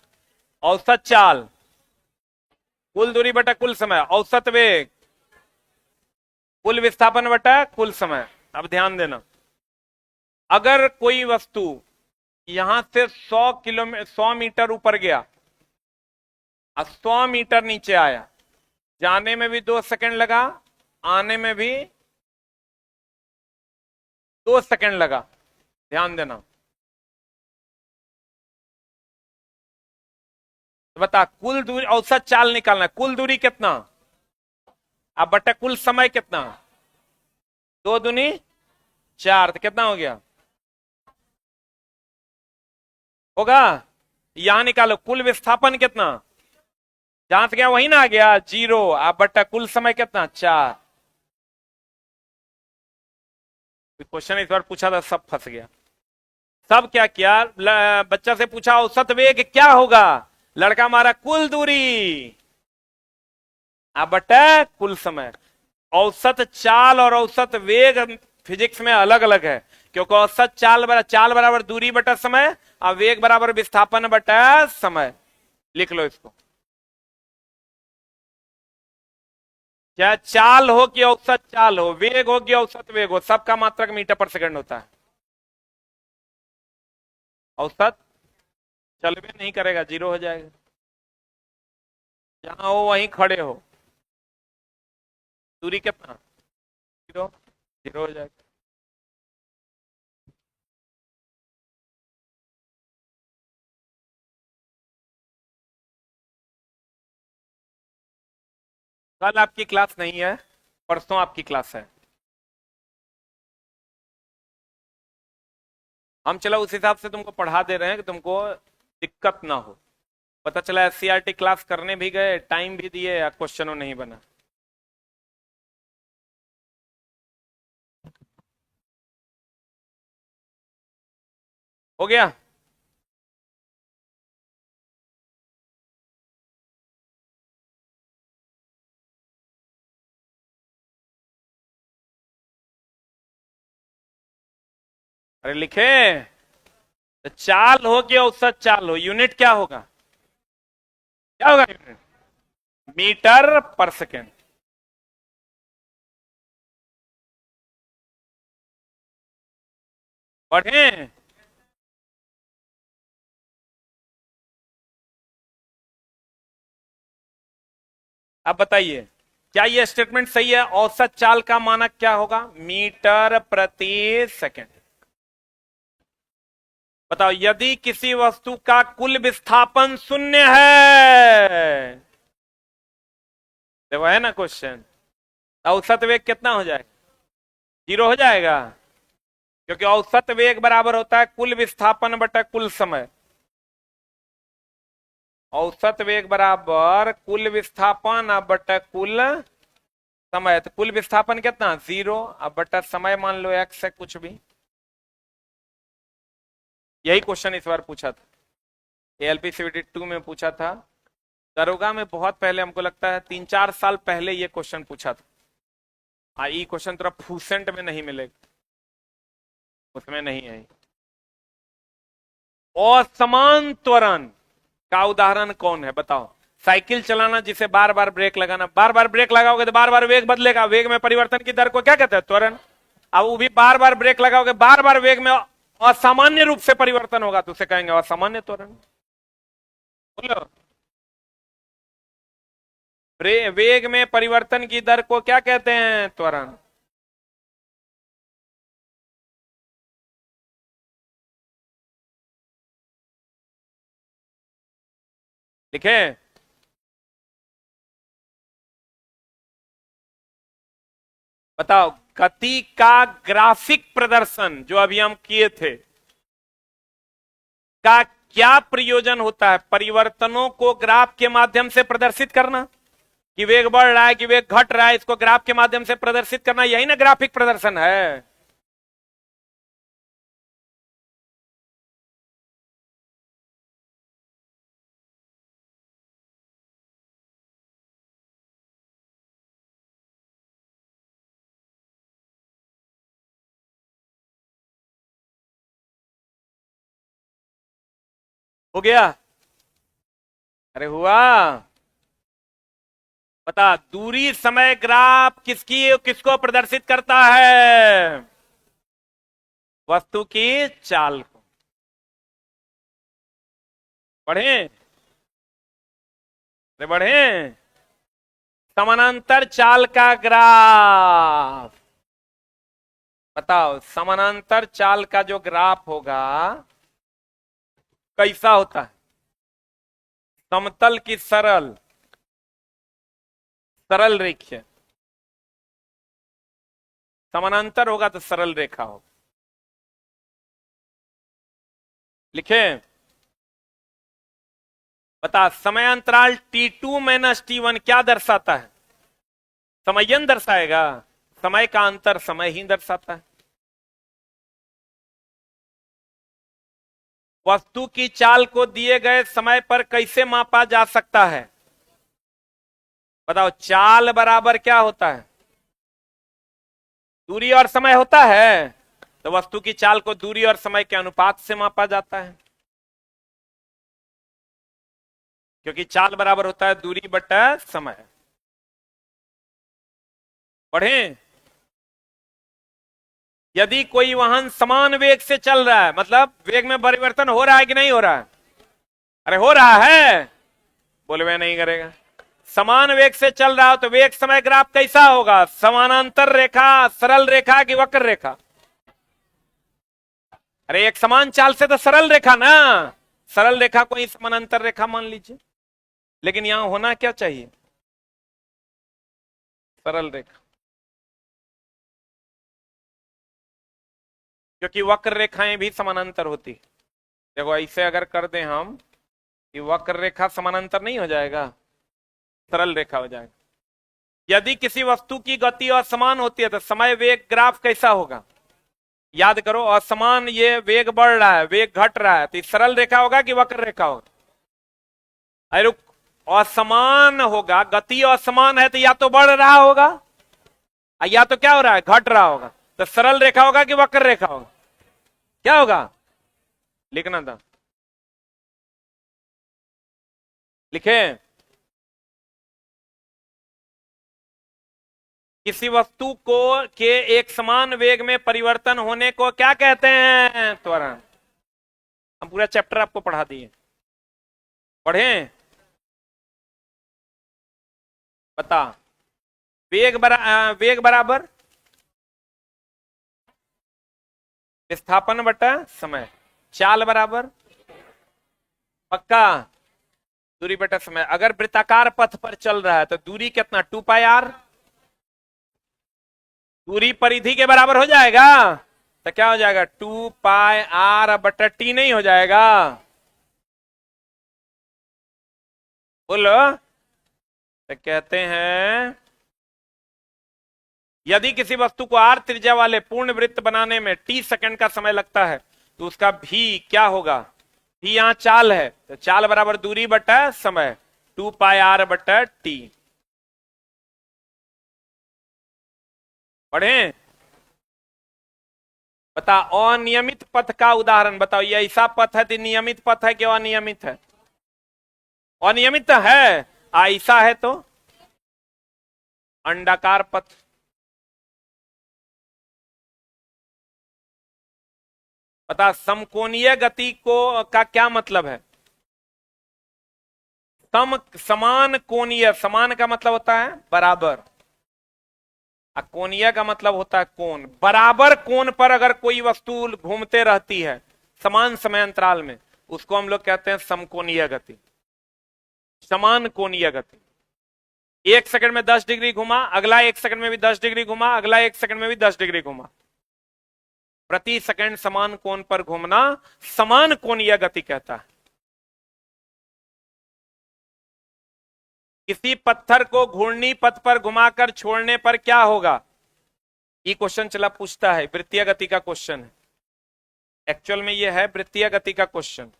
औसत चाल कुल दूरी बटा कुल समय, औसत वेग कुल विस्थापन बटा कुल समय। अब ध्यान देना, अगर कोई वस्तु यहां से 100 मीटर ऊपर गया और 100 मीटर नीचे आया, जाने में भी 2 सेकंड लगा, आने में भी 2 सेकंड लगा। ध्यान देना, तो बता कुल दूरी, औसत चाल निकालना है, कुल दूरी कितना अब बटा कुल समय कितना? 2 दूनी 4, तो कितना हो गया? होगा यहां निकालो कुल विस्थापन कितना, जहां से गया वही ना आ गया 0, आप बट्टा कुल समय कितना? 4। क्वेश्चन इस बार पूछा था, सब फंस गया। सब क्या किया, बच्चा से पूछा औसत वेग क्या होगा, लड़का मारा कुल दूरी आप बट्टा कुल समय। औसत चाल और औसत वेग फिजिक्स में अलग अलग है, क्योंकि औसत चाल बराबर दूरी बटा समय और वेग बराबर विस्थापन बटा समय। लिख लो इसको, चाहे चाल हो कि औसत चाल हो, वेग हो कि औसत वेग हो, सबका मात्रक मीटर पर सेकंड होता है। औसत चलवे नहीं करेगा, जीरो हो जाएगा। जहां हो वहीं खड़े हो, दूरी कितना, जीरो, जीरो हो जाएगा। कल आपकी क्लास नहीं है, परसों आपकी क्लास है। हम चलो उस हिसाब से तुमको पढ़ा दे रहे हैं कि तुमको दिक्कत ना हो। पता चला एससीईआरटी क्लास करने भी गए, टाइम भी दिए, या क्वेश्चनों नहीं बना। हो गया। अरे लिखे, तो चाल हो कि औसत चाल हो, यूनिट क्या होगा, क्या होगा यूनिट, मीटर पर सेकेंड। पढ़े। अब बताइए, क्या ये स्टेटमेंट सही है, औसत चाल का मानक क्या होगा, मीटर प्रति सेकेंड। बताओ, यदि किसी वस्तु का कुल विस्थापन शून्य है, देखो है ना क्वेश्चन, औसत वेग कितना हो जाएगा, जीरो हो जाएगा, क्योंकि औसत वेग बराबर होता है कुल विस्थापन बटा कुल समय। औसत वेग बराबर कुल विस्थापन अब बटा कुल समय, तो कुल विस्थापन कितना, जीरो, अब बटा समय मान लो एक्स है कुछ भी। यही क्वेश्चन इस बार पूछा था, एएलपी सीवीटी 2 में पूछा था, दरोगा में बहुत पहले, हमको लगता है 3-4 साल पहले ये क्वेश्चन पूछा था। ये क्वेश्चन थोड़ा फूसेंट में नहीं मिलेगा, उसमें नहीं है। असमान त्वरण का उदाहरण कौन है, बताओ। साइकिल चलाना जिसे बार बार ब्रेक लगाना, बार बार ब्रेक लगाओगे तो बार बार वेग बदलेगा, वेग में परिवर्तन की दर को क्या कहते हैं, त्वरण। अब वो भी बार बार ब्रेक लगाओगे, बार बार वेग में असामान्य रूप से परिवर्तन होगा, तो उसे कहेंगे असामान्य त्वरण। बोलो, वेग में परिवर्तन की दर को क्या कहते हैं, त्वरण। लिखे, बताओ, गति का ग्राफिक प्रदर्शन जो अभी हम किए थे का क्या प्रयोजन होता है, परिवर्तनों को ग्राफ के माध्यम से प्रदर्शित करना, कि वेग बढ़ रहा है कि वेग घट रहा है, इसको ग्राफ के माध्यम से प्रदर्शित करना, यही ना ग्राफिक प्रदर्शन है। हो गया, अरे हुआ। बता, दूरी समय ग्राफ किसको प्रदर्शित करता है, वस्तु की चाल को। पढ़े, अरे बढ़े, समानांतर चाल का ग्राफ। बताओ, समानांतर चाल का जो ग्राफ होगा कैसा होता है, समतल की सरल, सरल रेखीय, समानांतर होगा तो सरल रेखा हो। लिखे, बता, समय अंतराल T2 माइनस T1 क्या दर्शाता है, समयन दर्शाएगा, समय का अंतर समय ही दर्शाता है। वस्तु की चाल को दिए गए समय पर कैसे मापा जा सकता है, बताओ, चाल बराबर क्या होता है, दूरी और समय होता है, तो वस्तु की चाल को दूरी और समय के अनुपात से मापा जाता है, क्योंकि चाल बराबर होता है दूरी बटा समय। पढ़ें, यदि कोई वाहन समान वेग से चल रहा है, मतलब वेग में परिवर्तन हो रहा है कि नहीं हो रहा है? अरे हो रहा है, बोले मैं नहीं करेगा। समान वेग से चल रहा हो तो वेग समय ग्राफ कैसा होगा? समानांतर रेखा, सरल रेखा कि वक्र रेखा? अरे एक समान चाल से तो सरल रेखा ना, सरल रेखा को ही समानांतर रेखा मान लीजिए, लेकिन यहां होना क्या चाहिए? सरल रेखा, क्योंकि वक्र रेखाएं भी समानांतर होती। देखो ऐसे अगर कर दें हम कि वक्र रेखा समानांतर नहीं हो जाएगा, सरल रेखा हो जाएगा। यदि किसी वस्तु की गति असमान होती है तो समय वेग ग्राफ कैसा होगा? याद करो, असमान, ये वेग बढ़ रहा है, वेग घट रहा है, तो ये सरल रेखा होगा कि वक्र रेखा होगा? अरे रुक, असमान होगा, गति असमान है तो या तो बढ़ रहा होगा या तो क्या हो रहा है, घट रहा होगा। तो सरल रेखा होगा कि वक्र रेखा होगा? क्या होगा? लिखना था, लिखे। किसी वस्तु को के एक समान वेग में परिवर्तन होने को क्या कहते हैं? त्वरण। हम पूरा चैप्टर आपको पढ़ा दिए, पढ़ें। बता, वेग बराबर विस्थापन बटा समय, चाल बराबर पक्का दूरी बटा समय। अगर वृत्ताकार पथ पर चल रहा है तो दूरी कितना? 2πr। दूरी परिधि के बराबर हो जाएगा, तो क्या हो जाएगा? 2πr बटा t नहीं हो जाएगा? बोलो। तो कहते हैं यदि किसी वस्तु को r त्रिज्या वाले पूर्ण वृत्त बनाने में t सेकंड का समय लगता है तो उसका भी क्या होगा? भी यहां चाल है, तो चाल बराबर दूरी बटा समय, 2πr बटा t। पढ़ें। बता, अनियमित पथ का उदाहरण बताओ। ये ऐसा पथ है तो नियमित पथ है कि अनियमित है? अनियमित है। ऐसा है तो अंडाकार पथ। बता, समकोणीय गति को का क्या मतलब है? समान कोणीय, समान का मतलब होता है बराबर, कोणीय का मतलब होता है कोण। बराबर कोण पर अगर कोई वस्तु घूमते रहती है समान समय अंतराल में, उसको हम लोग कहते हैं समकोणीय गति, समान कोणीय गति। 1 सेकंड में 10 डिग्री घुमा, अगला 1 सेकंड में भी 10 डिग्री घुमा, अगला 1 सेकंड में भी 10 डिग्री घुमा, प्रति सेकंड समान कोण पर घूमना समान कोणीय गति कहता है। किसी पत्थर को घूर्णी पथ पर घुमाकर छोड़ने पर क्या होगा? ये क्वेश्चन चला पूछता है, वृत्तीय गति का क्वेश्चन है। एक्चुअल में ये है वृत्तीय गति का क्वेश्चन।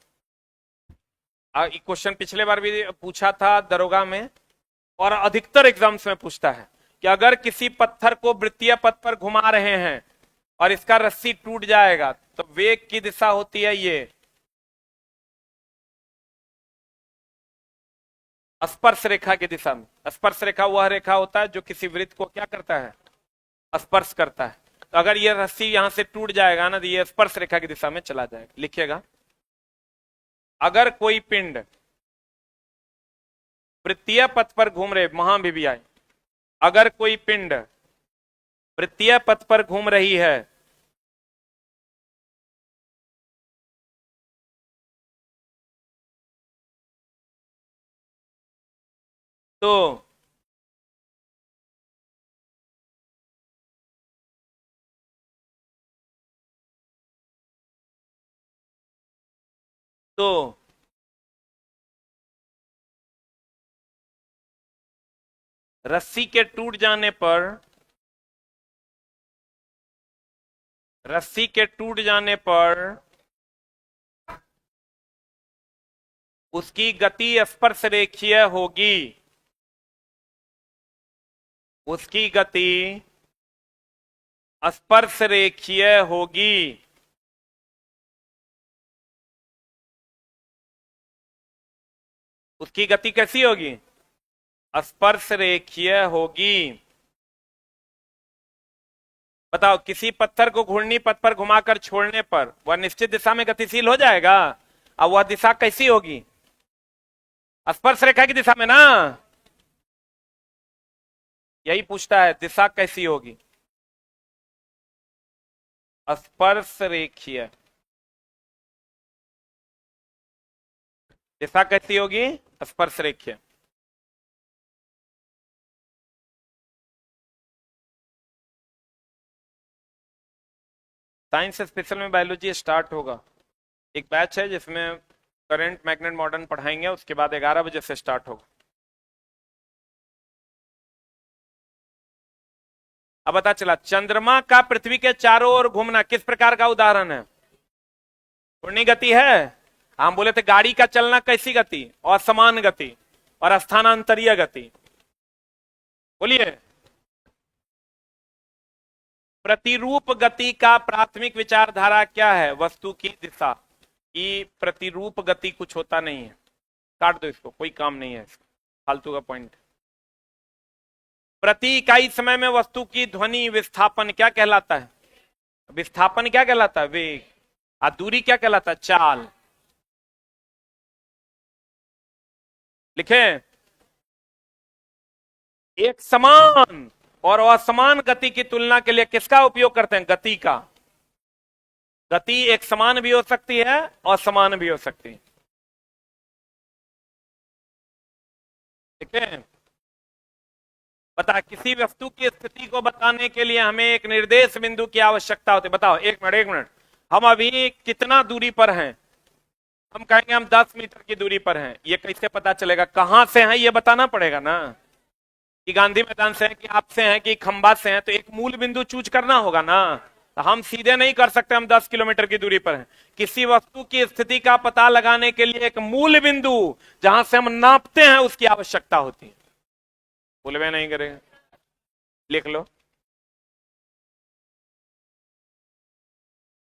क्वेश्चन पिछले बार भी पूछा था दरोगा में, और अधिकतर एग्जाम्स में पूछता है कि अगर किसी पत्थर को वृत्तीय पथ पर घुमा रहे हैं और इसका रस्सी टूट जाएगा तो वेग की दिशा होती है ये स्पर्श रेखा की दिशा में। स्पर्श रेखा वह रेखा होता है जो किसी वृत्त को क्या करता है? स्पर्श करता है। तो अगर ये रस्सी यहां से टूट जाएगा ना तो ये स्पर्श रेखा की दिशा में चला जाएगा। लिखिएगा, अगर कोई पिंड वृत्तीय पथ पर घूम रहे, वहां भी आए, अगर कोई पिंड वृत्तीय पथ पर घूम रही है तो रस्सी के टूट जाने पर, रस्सी के टूट जाने पर उसकी गति स्पर्श रेखीय होगी, उसकी गति स्पर्श रेखीय होगी। उसकी गति कैसी होगी? स्पर्श रेखीय होगी। बताओ, किसी पत्थर को घूर्णी पथ पर घुमाकर छोड़ने पर वह निश्चित दिशा में गतिशील हो जाएगा। अब वह दिशा कैसी होगी? स्पर्श रेखा की दिशा में ना। यही पूछता है, दिशा कैसी होगी? स्पर्श रेखीय। दिशा कैसी होगी? स्पर्श रेखीय। साइंस स्पेशल में बायोलॉजी स्टार्ट होगा। एक बैच है जिसमें करंट मैग्नेट मॉडर्न पढ़ाएंगे, उसके बाद 11 बजे से स्टार्ट होगा। अब पता चला, चंद्रमा का पृथ्वी के चारों ओर घूमना किस प्रकार का उदाहरण है? घूर्णी गति है। हम बोले थे गाड़ी का चलना कैसी गति? असमान गति और स्थानांतरीय गति। बोलिए। प्रतिरूप गति का प्राथमिक विचारधारा क्या है? वस्तु की दिशा की प्रतिरूप गति कुछ होता नहीं है। काट दो इसको, कोई काम नहीं है इसका, फालतू का पॉइंट। प्रति इकाई समय में वस्तु की ध्वनि विस्थापन क्या कहलाता है? विस्थापन क्या कहलाता है? वेग। और दूरी क्या कहलाता है? चाल। लिखे। एक समान और असमान गति की तुलना के लिए किसका उपयोग करते हैं? गति का। गति एक समान भी हो सकती है, असमान भी हो सकती है। ठीक है। बता, किसी वस्तु की स्थिति को बताने के लिए हमें एक निर्देश बिंदु की आवश्यकता होती है। बताओ, एक मिनट एक मिनट, हम अभी कितना दूरी पर हैं? हम कहेंगे हम 10 मीटर की दूरी पर हैं। ये कैसे पता चलेगा कहां से हैं? ये बताना पड़ेगा ना, कि गांधी मैदान से हैं, कि आपसे हैं, कि खंबा से हैं। तो एक मूल बिंदु चूज करना होगा ना। तो हम सीधे नहीं कर सकते हम 10 किलोमीटर की दूरी पर हैं। किसी वस्तु की स्थिति का पता लगाने के लिए एक मूल बिंदु जहां से हम नापते हैं उसकी आवश्यकता होती है। बोलवे नहीं करेगा, लिख लो।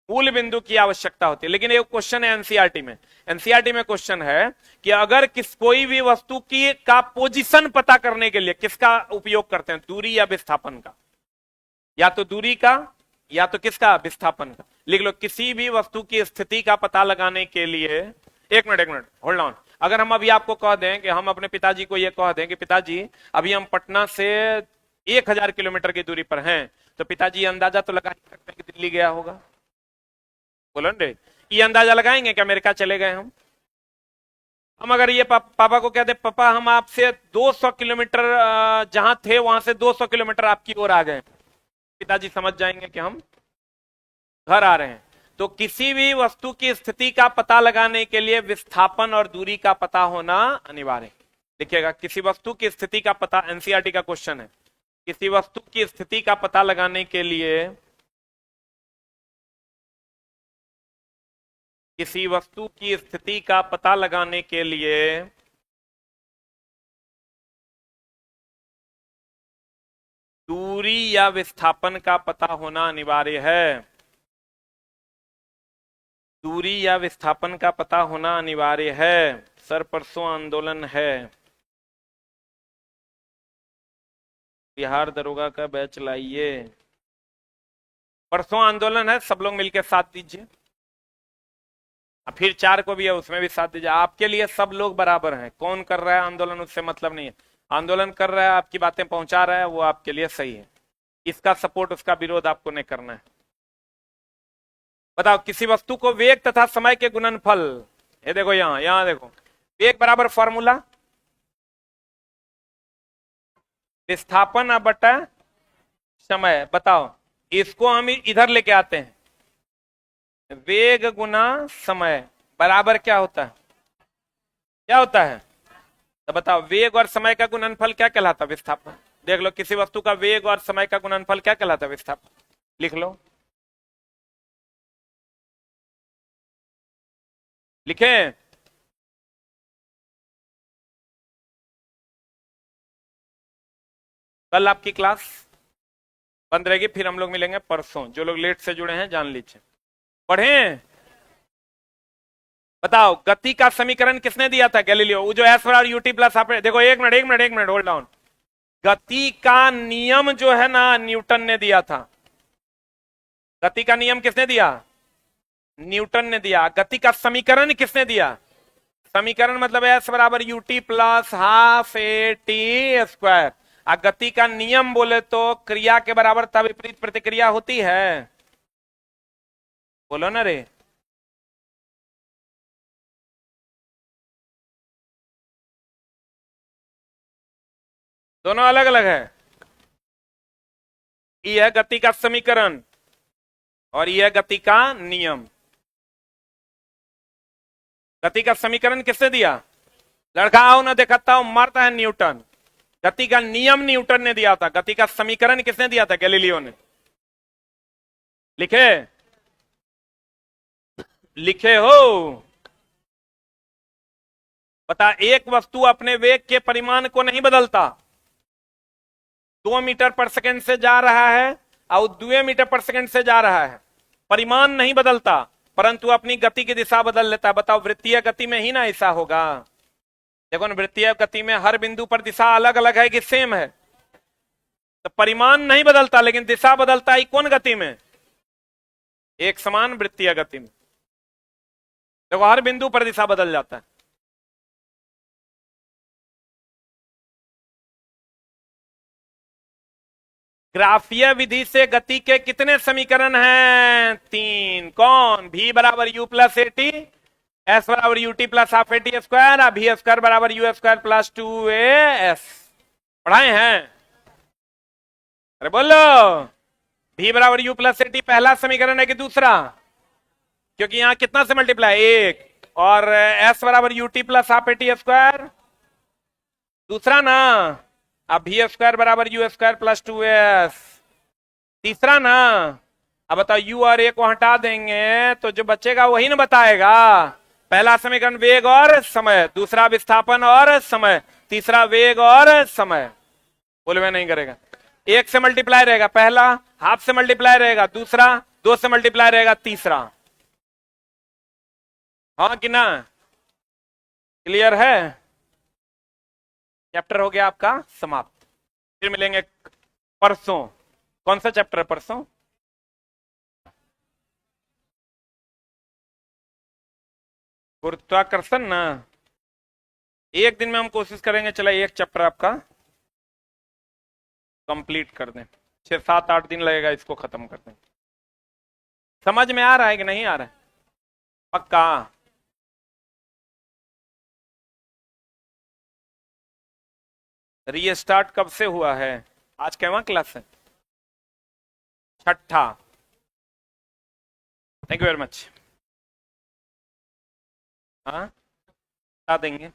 मूल बिंदु की आवश्यकता होती है। लेकिन एक क्वेश्चन है एनसीईआरटी में, एनसीईआरटी में क्वेश्चन है कि अगर कोई भी वस्तु की का पोजीशन पता करने के लिए किसका उपयोग करते हैं? दूरी या विस्थापन का? या तो दूरी का या तो किसका? विस्थापन का। लिख लो, किसी भी वस्तु की स्थिति का पता लगाने के लिए, एक मिनट होल्ड ऑन। अगर हम अभी आपको कह दें कि हम अपने पिताजी को यह कह दें कि पिताजी अभी हम पटना से 1000 किलोमीटर की दूरी पर हैं, तो पिताजी अंदाजा तो लगा ही सकते हैं कि दिल्ली गया होगा। बोलो रे, ये अंदाजा लगाएंगे कि अमेरिका चले गए हम अगर ये पापा को कहते पापा हम आपसे 200 किलोमीटर जहां थे वहां से 200 किलोमीटर आपकी ओर आ गए, पिताजी समझ जाएंगे कि हम घर आ रहे हैं। तो किसी भी वस्तु की स्थिति का पता लगाने के लिए विस्थापन और दूरी का पता होना अनिवार्य है। लिखिएगा, किसी वस्तु की स्थिति का पता, एनसीईआरटी का क्वेश्चन है, किसी वस्तु की स्थिति का पता लगाने के लिए, किसी वस्तु की स्थिति का पता लगाने के लिए दूरी या विस्थापन का पता होना अनिवार्य है। दूरी या विस्थापन का पता होना अनिवार्य है। सर परसों आंदोलन है, बिहार दरोगा का बैच लाइए। परसों आंदोलन है, सब लोग मिलकर साथ दीजिए। फिर 4 को भी है, उसमें भी साथ दीजिए। आपके लिए सब लोग बराबर हैं, कौन कर रहा है आंदोलन उससे मतलब नहीं है। आंदोलन कर रहा है, आपकी बातें पहुंचा रहा है, वो आपके लिए सही है। इसका सपोर्ट उसका विरोध आपको नहीं करना है। बताओ, किसी वस्तु को वेग तथा समय के गुणनफल, ये देखो यहां देखो, वेग बराबर फॉर्मूला विस्थापन बटा समय। बताओ, इसको हम इधर लेके आते हैं, वेग गुना समय बराबर क्या होता है? क्या होता है? तो बताओ, वेग और समय का गुणनफल क्या कहलाता है? विस्थापन। देख लो, किसी वस्तु का वेग और समय का गुणनफल क्या कहलाता है? विस्थापन। लिख लो, लिखे। कल आपकी क्लास बंद रहेगी, फिर हम लोग मिलेंगे परसों। जो लोग लेट से जुड़े हैं जान लीजिए। पढ़ें? बताओ, गति का समीकरण किसने दिया था? गैलीलियो। वो जो एस बराबर यूटी प्लस आप देखो, एक मिनट होल्ड डाउन। गति का नियम जो है ना, न्यूटन ने दिया था। गति का नियम किसने दिया? न्यूटन ने दिया। गति का समीकरण किसने दिया? समीकरण मतलब एस बराबर UT plus half A T square. गति का नियम बोले तो क्रिया के बराबर तब विपरीत प्रतिक्रिया होती है। बोलो ना रे। दोनों अलग अलग है। ये है गति का समीकरण और यह है गति का नियम। गति का समीकरण किसने दिया? लड़का आओ ना, दिखाता हूं, मारता है न्यूटन। गति का नियम न्यूटन ने दिया था। गति का समीकरण किसने दिया था? गैलीलियो ने। लिखे? लिखे हो? बता, एक वस्तु अपने वेग के परिमाण को नहीं बदलता। 2 मीटर पर सेकंड से जा रहा है और 2 मीटर पर सेकंड से जा रहा है, परिमाण नहीं बदलता, परंतु अपनी गति की दिशा बदल लेता है। बताओ, वृत्तीय गति में ही ना ऐसा होगा। देखो ना, वृत्तीय गति में हर बिंदु पर दिशा अलग अलग है कि सेम है? तो परिमाण नहीं बदलता लेकिन दिशा बदलता है। कौन गति में? एक समान वृत्तीय गति में। देखो, हर बिंदु पर दिशा बदल जाता है। ग्राफीय विधि से गति के कितने समीकरण हैं? 3। कौन? v बराबर u plus A T, S बराबर U T plus half A T square, V square बराबर U square plus 2a s। पढ़ाए हैं? अरे बोलो। v बराबर u प्लस ए टी पहला समीकरण है कि दूसरा? क्योंकि यहां कितना से मल्टीप्लाई? 1। और s बराबर U T plus half A T square दूसरा ना। अब वी स्क्वायर बराबर यू स्क्वायर प्लस 2s तीसरा ना। अब बताओ, u और a को हटा देंगे तो जो बचेगा वही ना बताएगा। पहला समीकरण वेग और समय, दूसरा विस्थापन और समय, तीसरा वेग और समय। बोले मैं नहीं करेगा। 1 से मल्टीप्लाई रहेगा पहला, हाफ से मल्टीप्लाई रहेगा दूसरा, 2 से मल्टीप्लाई रहेगा तीसरा। हाँ कि ना? क्लियर है? चैप्टर हो गया आपका समाप्त। फिर मिलेंगे परसों। कौन सा चैप्टर है परसों? गुरुत्वाकर्षण ना। एक दिन में हम कोशिश करेंगे, चला एक चैप्टर आपका कंप्लीट कर दें। 6, 7, 8 दिन लगेगा इसको खत्म कर दें। समझ में आ रहा है कि नहीं आ रहा है? पक्का? रीस्टार्ट कब से हुआ है? आज कैवा क्लास है? 6ठा। Thank you very much. हाँ, बता देंगे।